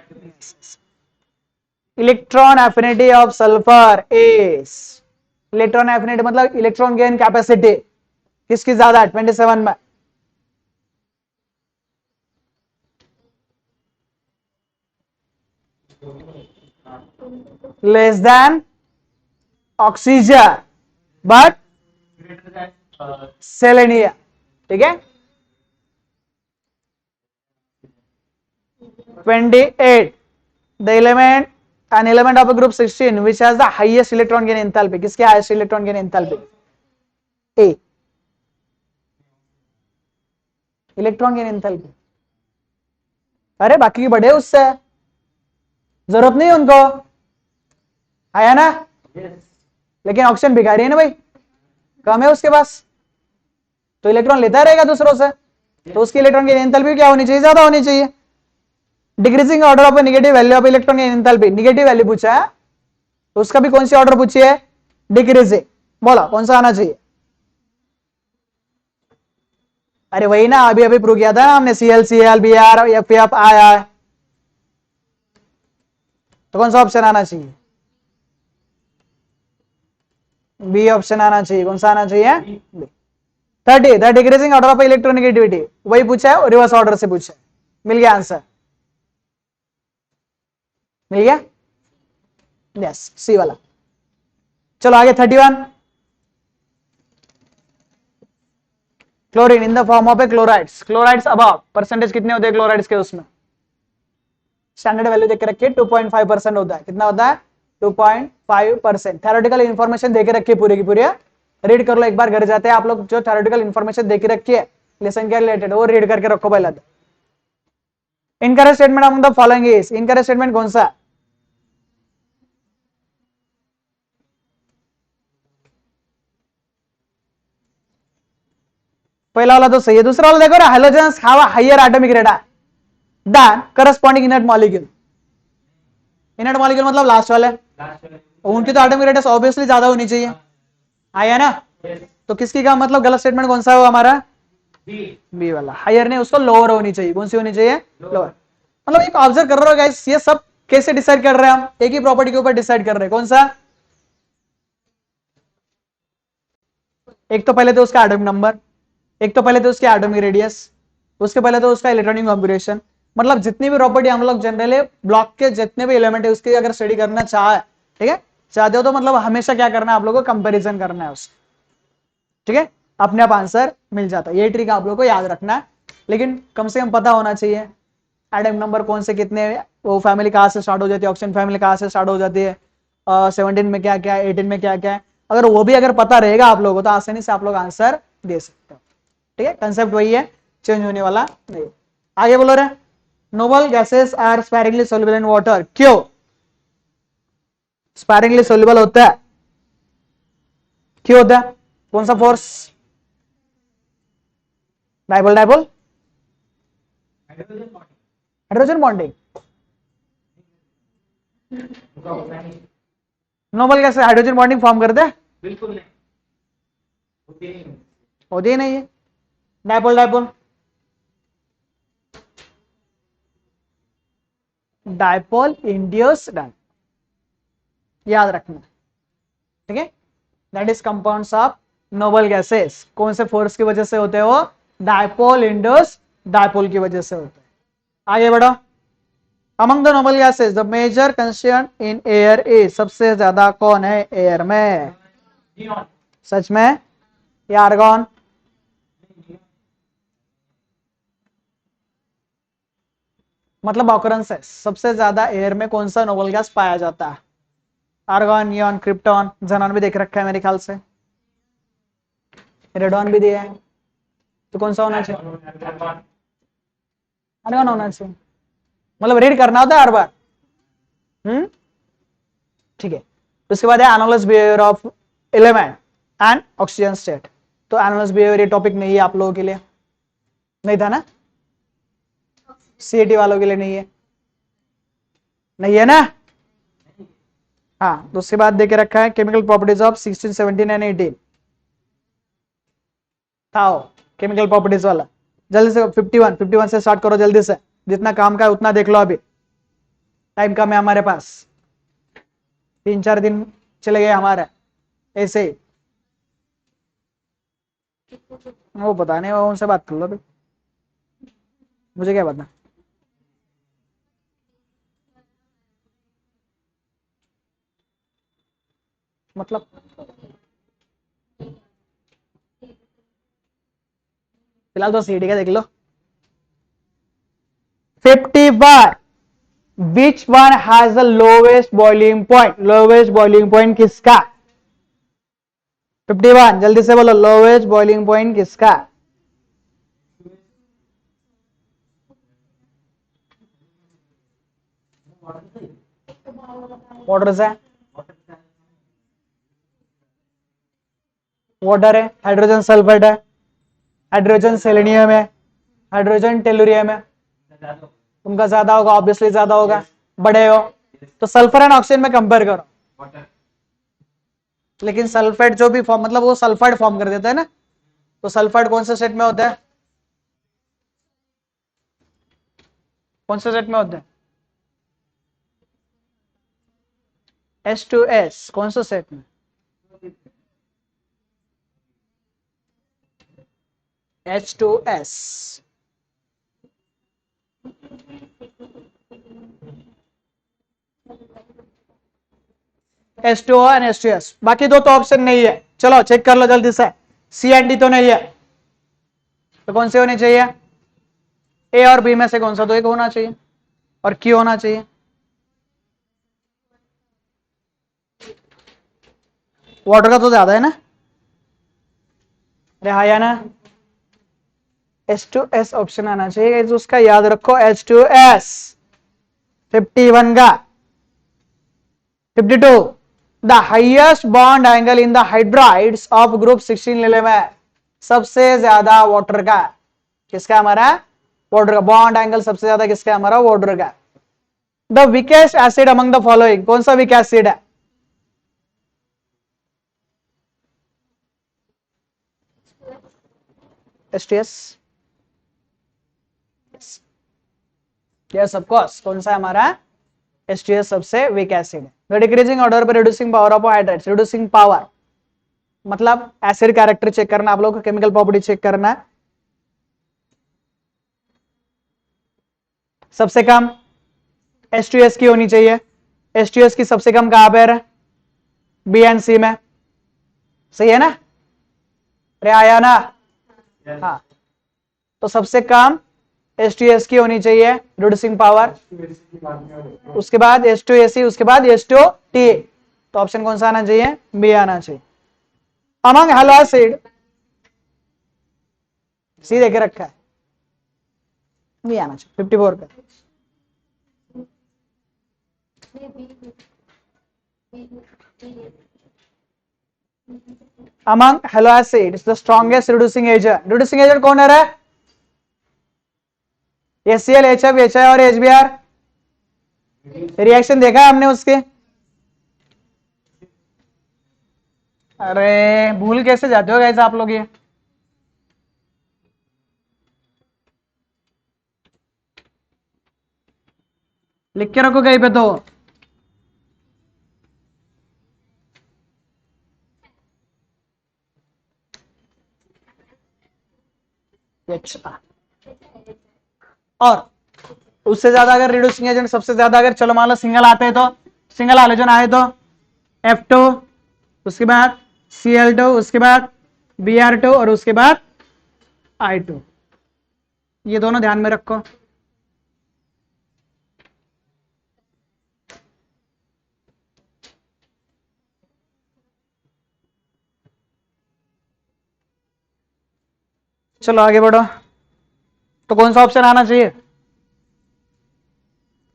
electron affinity of sulphur is, electron affinity मतलब इलेक्ट्रॉन गेन कैपेसिटी किसकी ज्यादा है 27 में, less than oxygen but selenium, ठीक है। 28 the element an element of a group 16 which has the highest electron gain enthalpy, किसके highest electron gain enthalpy, A, electron gain enthalpy अरे बाकी की बड़े उससे, जरूरत नहीं है उनको, आया ना। लेकिन ऑक्सीजन भिखारी है ना भाई, कम है उसके पास, तो इलेक्ट्रॉन लेता रहेगा दूसरों से, तो उसकी इलेक्ट्रॉन की एंथैल्पी क्या होनी चाहिए, ज्यादा होनी चाहिए। Decreasing order of negative value of electron की एंथैल्पी, नेगेटिव वैल्यू पूछा है तो उसका भी कौन सी ऑर्डर पूछी है, डिक्रीजिंग। बोला कौन सा आना चाहिए। अरे वही ना, अभी अभी प्रूव किया था ना हमने, CL Br F आया है, तो कौन सा ऑप्शन आना चाहिए, बी ऑप्शन आना चाहिए। कौन सा आना चाहिए, 30 the decreasing order of electronegativity, वही पूछा है, रिवर्स ऑर्डर से पूछा है। मिल गया आंसर, मिल गया, यस सी वाला। चलो आगे 31, chlorine in the form of A chlorides, chlorides above percentage कितने होते हैं क्लोराइड्स के, उसमें स्टैंडर्ड वैल्यू देख के रखिए 2.5% होता है। कितना होता है, 2.5%। थ्योरेटिकल इंफॉर्मेशन देके रखिए पूरी की पूरी, रीड कर लो एक बार घर जाते हैं आप लोग, जो थ्योरेटिकल इंफॉर्मेशन देके रखिए लेसन के रिलेटेड वो रीड करके रखो पहले। Incorrect statement among the following is, incorrect statement कौन सा, पहला वाला तो सही है, दूसरा वाला देखो ना, halogens have a higher atomic radius than corresponding inert molecule. Inert molecule मतलब लास्ट वाले, उनकी तो एटॉमिक रेडियस ऑब्वियसली ज्यादा होनी चाहिए, आया ना। तो किसकी का मतलब गलत स्टेटमेंट कौन सा है हमारा, बी वाला, हायर नहीं, उसको लोअर होनी चाहिए। कौन सी होनी चाहिए, लोअर। मतलब एक ऑब्जर्व कर रहे हो गाइस, ये सब कैसे डिसाइड कर रहे हैं हम, एक ही प्रॉपर्टी के ऊपर डिसाइड कर रहे हैं। कौन सा, एक तो पहले तो उसका एटॉमिक नंबर, एक तो पहले तो उसकी एटॉमिक रेडियस, उसके पहले तो उसका इलेक्ट्रॉनिक कॉन्फ़िगरेशन। मतलब जितनी भी प्रॉपर्टी हम लोग जनरली ब्लॉक के जितने भी एलिमेंट है उसकी अगर स्टडी करना चाहे, ठीक है, चाहते हो तो मतलब हमेशा क्या करना है आप लोगों को, कंपैरिजन करना है उसका, ठीक है, अपने आप आंसर मिल जाता है। ये ट्रिक आप लोगों को याद रखना है, लेकिन कम से कम पता होना चाहिए एटॉमिक नंबर कौन से कितने, वो फैमिली कहाँ से स्टार्ट हो जाती है, ऑक्सीजन फैमिली कहाँ से स्टार्ट हो जाती है, 17 में क्या क्या है, 18 में क्या क्या है, अगर वो भी अगर पता रहेगा आप लोगों को तो आसानी से आप लोग आंसर दे सकते हो। ठीक है, कंसेप्ट वही है, चेंज होने वाला नहीं। आगे बोलो रे, noble gases are sparingly soluble in water, क्यों स्पैरिंगली सोल्युबल होता है, क्यों होता है, कौन सा force, dipole dipole, hydrogen bonding, noble gas hydrogen bonding form करते हैं, बिल्कुल नहीं, होती ही नहीं है। डाइपोल डाइपोल, डाइपोल इंड्यूस, याद रखना, ठीक है, that is compounds of noble gases. कौन से फोर्स की वजह से होते हैं वो, डाइपोल इंड्यूस डाइपोल की वजह से होते हैं। आगे बढ़ो, among the noble gases the major constituent in air is, सबसे ज्यादा कौन है एयर में, सच में, या आर्गन, मतलब ऑकरेंसेस सबसे ज्यादा एयर में कौन सा नोबल गैस पाया जाता है, आर्गन, नियॉन, क्रिप्टॉन, जेनॉन भी देख रखा है मेरे ख्याल से, रेडॉन भी दिया है, तो कौन सा होना चाहिए, आर्गन होना चाहिए, मतलब रीड करना होता है हर बार। ठीक है, उसके बाद है analysis behaviour of element and oxygen state. तो एनालिसिस बिहेवियर ये टॉपिक नहीं है आप लोगों के लिए, नहीं था ना, सीएटी वालों के लिए नहीं है, नहीं है ना। हाँ, तो उसके बाद देके रखा है केमिकल प्रॉपर्टीज ऑफ 16, 17 एंड 18 था, केमिकल प्रॉपर्टीज वाला। जल्दी से 51 से स्टार्ट करो जल्दी से, जितना काम का है उतना देख लो, अभी टाइम कम है हमारे पास, 3-4 दिन चले गए हमारे ऐसे ही। वो पता नहीं, वो उनसे बात कर लो, मुझे क्या पता। मतलब फिलहाल तो सीडी का देख लो। 51, which one has the lowest boiling point, lowest boiling point किसका, 51 जल्दी से बोलो, लोवेस्ट बॉइलिंग पॉइंट किसका, वाटर से, वाटर है, हाइड्रोजन सल्फेट है, हाइड्रोजन सेलेनियम है, हाइड्रोजन टेलुरियम है, उनका ज्यादा होगा, ऑब्वियसली ज्यादा होगा, बड़े हो तो सल्फर एंड ऑक्सीजन में कंपेयर करो। लेकिन सल्फेट जो भी फॉर्म, मतलब वो सल्फाइड फॉर्म कर देता है ना, तो सल्फाइड कौन से सेट में होता है, कौन से सेट में होता है, H2S, कौन से सेट में, H2S। H2O और H2S, बाकी दो तो ऑप्शन नहीं है, चलो चेक कर लो जल्दी से, C एंड D तो नहीं है, तो कौन से होने चाहिए, A और B में से कौन सा तो एक होना चाहिए, और Q होना चाहिए। वाटर का तो ज्यादा है ना, अरे हाँ या ना, H2S ऑप्शन आना चाहिए, तो उसका याद रखो, H2S 51 का 52, the highest bond angle in the hydrides of group 16 ले ले में, सबसे ज्यादा वाटर का, किसका हमारा, वाटर का बॉन्ड एंगल सबसे ज्यादा किसका, हमारा वाटर का। The weakest acid among the following, कौन सा वीक एसिड है, H2S, यस ऑफ कोर्स, कौन सा हमारा H2S सबसे वीक एसिड है। द डिक्रीजिंग ऑर्डर पर reducing power of hydrates, reducing power मतलब एसिड कैरेक्टर चेक करना, आप लोगों को केमिकल प्रॉपर्टी चेक करना है। सबसे कम H2S की होनी चाहिए, H2S की सबसे कम कहां पर है, B एंड C में, सही है ना, अरे आया ना, हाँ, तो सबसे कम H2S की होनी चाहिए रिड्यूसिंग पावर, उसके बाद H2AC, उसके बाद H2T, तो ऑप्शन कौन सा आना चाहिए, बी आना चाहिए। अमंग हेलो एसिड, सी देखे रखा है, बी आना चाहिए 54 का। Among hello acid the strongest reducing agent, reducing agent कौन है रे, HCl, HF, HI और HBr, रिएक्शन देखा है हमने उसके, अरे भूल कैसे जाते हो गाइस आप लोग ये, लिख के रखो कहीं पे तो, अच्छा, और उससे ज्यादा अगर रिड्यूसिंग एजेंट सबसे ज्यादा अगर चलो मान लो सिंगल आते हैं तो, सिंगल हाइड्रोजन आए तो F2, उसके बाद Cl2, उसके बाद Br2 और उसके बाद I2, ये दोनों ध्यान में रखो। चलो आगे बढ़ो, तो कौन सा ऑप्शन आना चाहिए,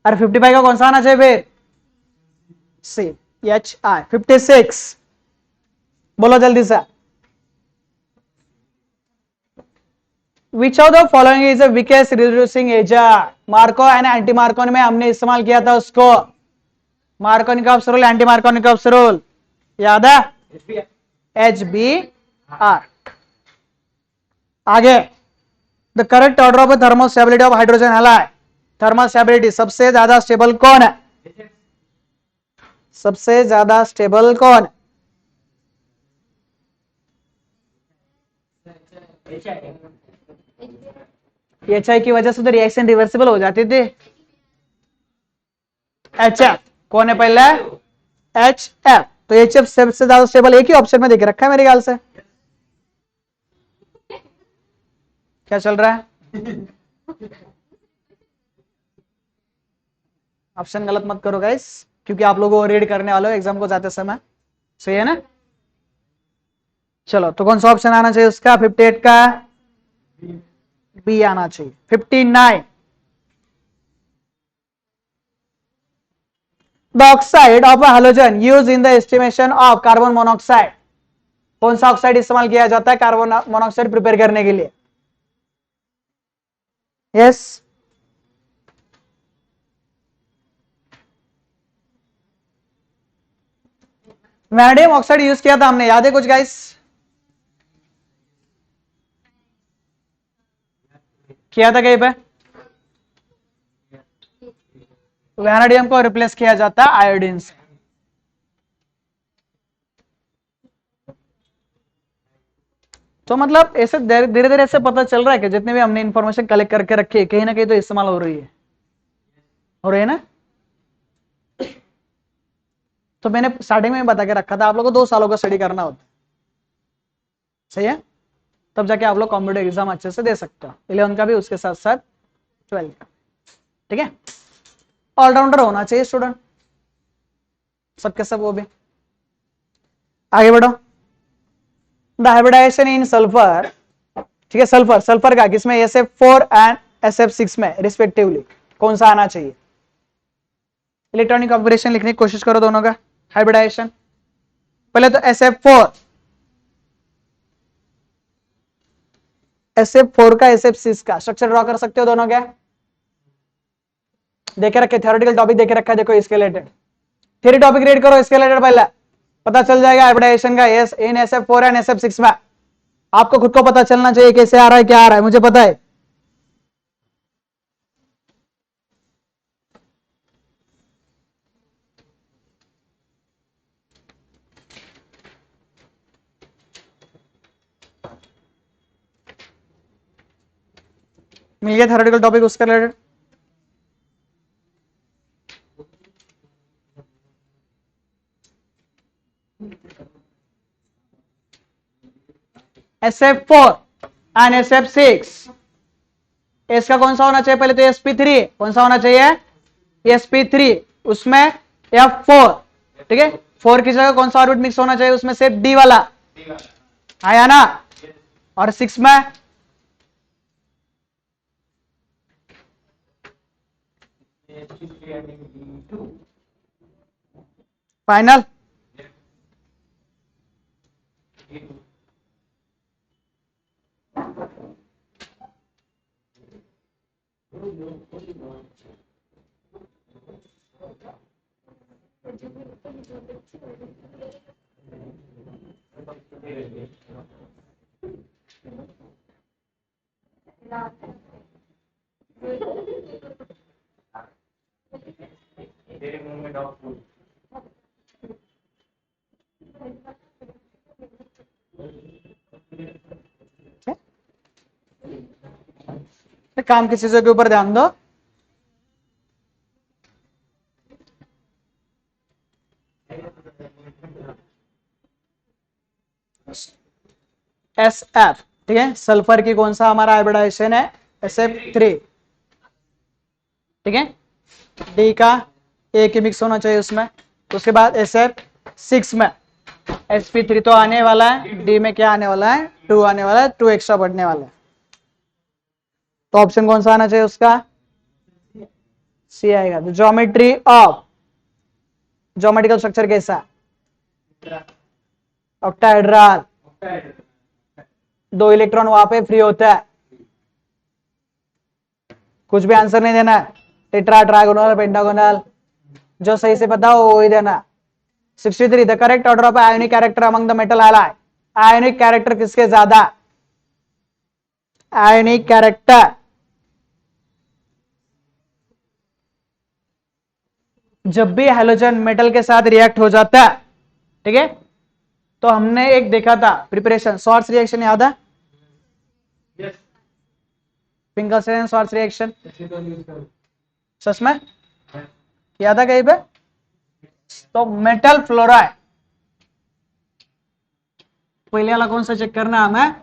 अरे 55 का कौन सा आना चाहिए फिर, सी HI। 56 बोलो जल्दी से, विच of the following is a weakest reducing agent, Marco and anti Markovnikov में हमने इस्तेमाल किया था उसको, Markovnikov's rule, anti Markovnikov's rule याद है, HBr। आगे, the correct order of thermal stability of hydrogen halide, thermal stability सबसे ज्यादा स्टेबल कौन है, सबसे ज्यादा स्टेबल कौन है, HI की वजह से तो रिएक्शन रिवर्सिबल हो जाती थी, HF कौन है पहले, HF, तो HF सबसे ज्यादा स्टेबल, एक ही ऑप्शन में देख रखा है मेरे ख्याल से, क्या चल रहा है, ऑप्शन गलत मत करो गाइस, क्योंकि आप लोगों को रीड करने वाले हो एग्जाम को जाते समय, सही है ना। चलो तो कौन सा ऑप्शन आना चाहिए उसका, 58 का बी आना चाहिए। 59 the oxide of a halogen use in the estimation of carbon monoxide. कौन सा ऑक्साइड इस्तेमाल किया जाता है कार्बन मोनोऑक्साइड प्रिपेयर करने के लिए? यस, वैनेडियम ऑक्साइड यूज किया था हमने, याद है कुछ गाइस? किया था कहीं पे? वैनेडियम को रिप्लेस किया जाता है आयोडीन से। तो मतलब ऐसे धीरे धीरे ऐसे पता चल रहा है कि जितने भी हमने इंफॉर्मेशन कलेक्ट करके रखी है कहीं ना कहीं तो इस्तेमाल हो रही है ना। तो मैंने स्टार्टिंग में बता के रखा था आप लोगों को 2 सालों का स्टडी करना होता है, सही है? तब जाके आप लोग कॉम्पिटेटिव एग्जाम अच्छे से दे सकते हो, 11 का भी उसके साथ साथ 12 का, ठीक है? ऑलराउंडर होना चाहिए स्टूडेंट, सबके सब। वो भी आगे बढ़ो। द हाइब्रिडाइजेशन इन सल्फर, ठीक है? सल्फर का किसमें? SF4 एंड SF6 में रिस्पेक्टिवली कौन सा आना चाहिए? इलेक्ट्रॉनिक कॉन्फ़िगरेशन लिखने की कोशिश करो दोनों का। हाइब्रिडाइजेशन पहले तो SF4 का SF6 का स्ट्रक्चर ड्रॉ कर सकते हो दोनों के? देखे रखे, थ्योरेटिकल टॉपिक देखे रखा है, देखो इसके रिलेटेड थ्योरी टॉपिक रीड करो, इसके रिलेटेड पहले पता चल जाएगा हाइब्रिडाइजेशन का। Yes, in SF4 and SF6 में आपको खुद को पता चलना चाहिए कैसे आ रहा है, क्या आ रहा है, मुझे पता है। मिल गया थ्योरेटिकल टॉपिक उसके रिलेटेड? SF4 एंड SF6 इसका कौन सा होना चाहिए? पहले तो sp3 कौन सा होना चाहिए? sp3 उसमें F4, ठीक है? 4 की जगह कौन सा ऑर्बिट मिक्स होना चाहिए? उसमें सिर्फ D वाला आया ना। और 6 में फाइनल काम की चीजों के ऊपर ध्यान दो। SF, ठीक है? सल्फर की कौन सा हमारा हाइब्रिडाइजेशन है? SF3, ठीक है? D का A की मिक्स होना चाहिए उसमें। उसके बाद SF6 में sp3 तो आने वाला है, D में क्या आने वाला है? 2 आने वाला है, 2 एक्स्ट्रा बढ़ने वाला है। तो ऑप्शन कौन सा आना चाहिए उसका? C आएगा। तो ज्योमेट्री ऑफ, ज्योमेट्रिकल स्ट्रक्चर कैसा? ऑक्टाहेड्रल, 2 इलेक्ट्रॉन वहां पे फ्री होता है। कुछ भी आंसर नहीं देना है, टेट्रा, ट्राइगोनल, पेंटागोनल, जो सही से पता हो वही देना। 63 the correct order of ionic character among the metal halide. Ionic character किसके ज्यादा? आयोनिक कैरेक्टर जब भी हैलोजन मेटल के साथ रिएक्ट हो जाता है, ठीक है? तो हमने एक देखा था प्रिपरेशन, शॉर्ट्स रिएक्शन, याद है? फिंगरस्टेन शॉर्ट्स रिएक्शन, सच में याद है कहीं पे? तो मेटल फ्लोराइड पहले वाला कौन सा चेक करना है हमें?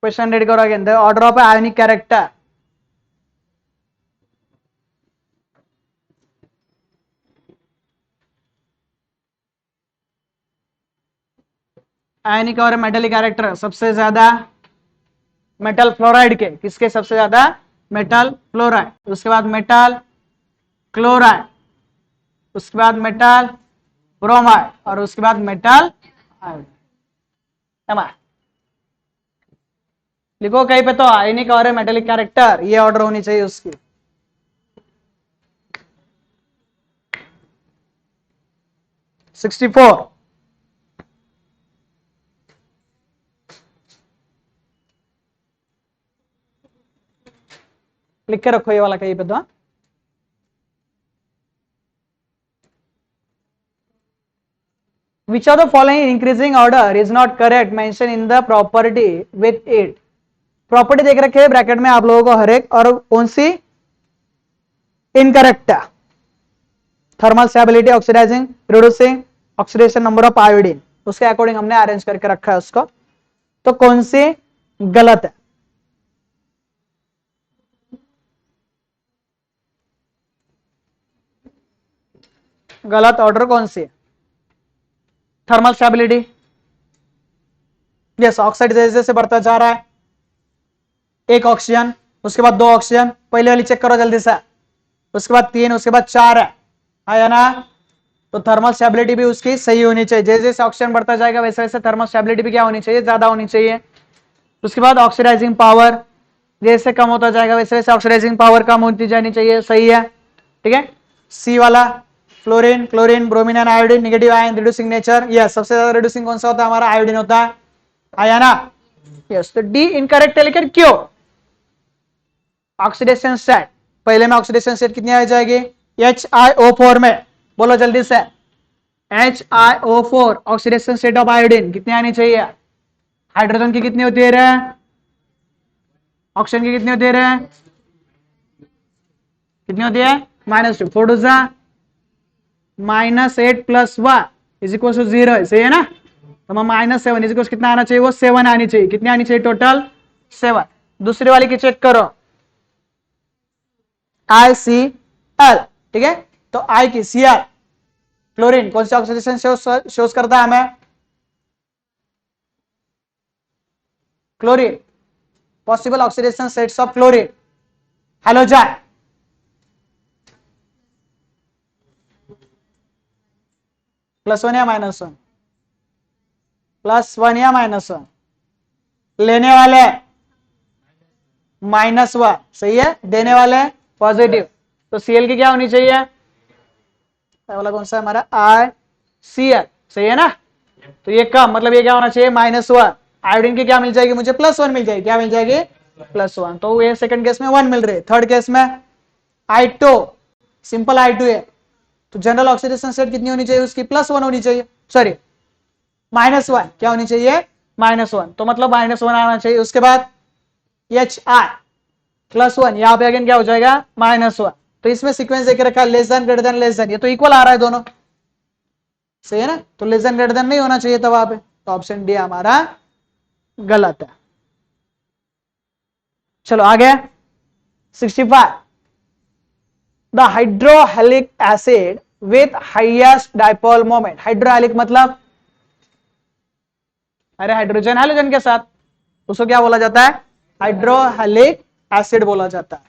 क्वेश्चन रेडी करो again. The order of ionic character, ionic और मेटलिक कैरेक्टर सबसे ज्यादा मेटल फ्लोराइड के, किसके सबसे ज्यादा? Metal fluoride. उसके बाद मेटल क्लोराइड, उसके बाद मेटल ब्रोमाइड और उसके बाद मेटल आयोडाइड। लिखो कहीं पे तो आयनिक और मेटेलिक कैरेक्टर, ये ऑर्डर होनी चाहिए उसकी। $64 लिख के रखो ये वाला कहीं पे तो। Which of the following in increasing order is not correct mentioned in the property with it? Property देख रखे हैं ब्रैकेट में आप लोगों को हर एक, और कौन सी इनकरेक्ट है? Thermal stability, oxidizing, reducing, oxidation number of iodine, उसके अकॉर्डिंग हमने अरेंज करके रखा है उसको। तो कौन सी गलत है? गलत ऑर्डर कौन सी है? थर्मल स्टेबिलिटी, यस, ऑक्साइड जैसे जैसे बढ़ता जा रहा है, एक ऑक्सीजन, उसके बाद 2 ऑक्सीजन, पहले वाली चेक करो जल्दी से, उसके बाद 3, उसके बाद 4 है, आया ना? तो थर्मल स्टेबिलिटी भी उसकी सही होनी चाहिए। जैसे जैसे ऑक्सीजन बढ़ता जाएगा वैसे वैसे थर्मल स्टेबिलिटी भी क्या होनी चाहिए? ज्यादा होनी चाहिए। उसके बाद ऑक्सीडाइजिंग पावर जैसे कम होता जाएगा वैसे वैसे ऑक्सीडाइजिंग पावर कम होती जानी चाहिए, सही है, ठीक है। सी वाला fluorine, chlorine, bromine and iodine, negative ion, reducing nature, yes, सबसे ज्यादा रिड्यूसिंग कौन सा होता है? हमारा आयोडीन होता है, आया ना? यस, तो डी इनकरेक्ट है, लेकिन क्यों? ऑक्सीडेशन स्टेट, पहले में ऑक्सीडेशन स्टेट कितनी आ जाएगी? HiO4 में, बोलो जल्दी से, HiO4 oxidation state of iodine कितनी आनी चाहिए? हाइड्रोजन की कितनी होती है रे? ऑक्सीजन की कितनी होती है रे? कितनी होती है? -2, 4 2 -8 + 1 = 0, सही है ना? तो -7 = कितना आना चाहिए? वो 7 आनी चाहिए। कितनी आनी चाहिए टोटल? 7। दूसरी वाली की चेक करो, ICl, ठीक है। तो I की Cl, क्लोरीन, कौन सी ऑक्सीडेशन शोज करता है हमें? Chlorine, possible oxidation states of chlorine, halogen, +1 या -1? +1 या -1? लेने वाले -1, सही है, देने वाले पॉजिटिव। तो Cl की क्या होनी चाहिए? वाला कौन सा हमारा? ICl, सही है ना? तो ये कम, मतलब ये क्या होना चाहिए? -1। आयोडीन की क्या मिल जाएगी मुझे? +1 मिल जाएगी। क्या मिल जाएगी? +1। तो ये सेकंड केस में 1 मिल रही है। थर्ड केस में I2, सिंपल I2 है, तो जनरल ऑक्सीडेशन स्टेट कितनी होनी चाहिए उसकी? +1 होनी चाहिए, सॉरी -1, क्या होनी चाहिए? -1, तो मतलब -1 आना चाहिए। उसके बाद HI +1, यहाँ पे अगेन क्या हो जाएगा? -1। तो इसमें सीक्वेंस देके रखा है, less than, greater than, less than, ये तो इक्वल आ रहा है दोनों, सही है ना? तो लेस देन ग्रेटर देन नहीं होना चाहिए था वहां पे, तो ऑप्शन डी हमारा गलत है। चलो आगे 65, the hydrohalic acid with highest dipole moment. Hydrohalic मतलब, अरे हाइड्रोजन हाइड्रोजन के साथ, उसको क्या बोला जाता है? हाइड्रोहेलिक एसिड बोला जाता है।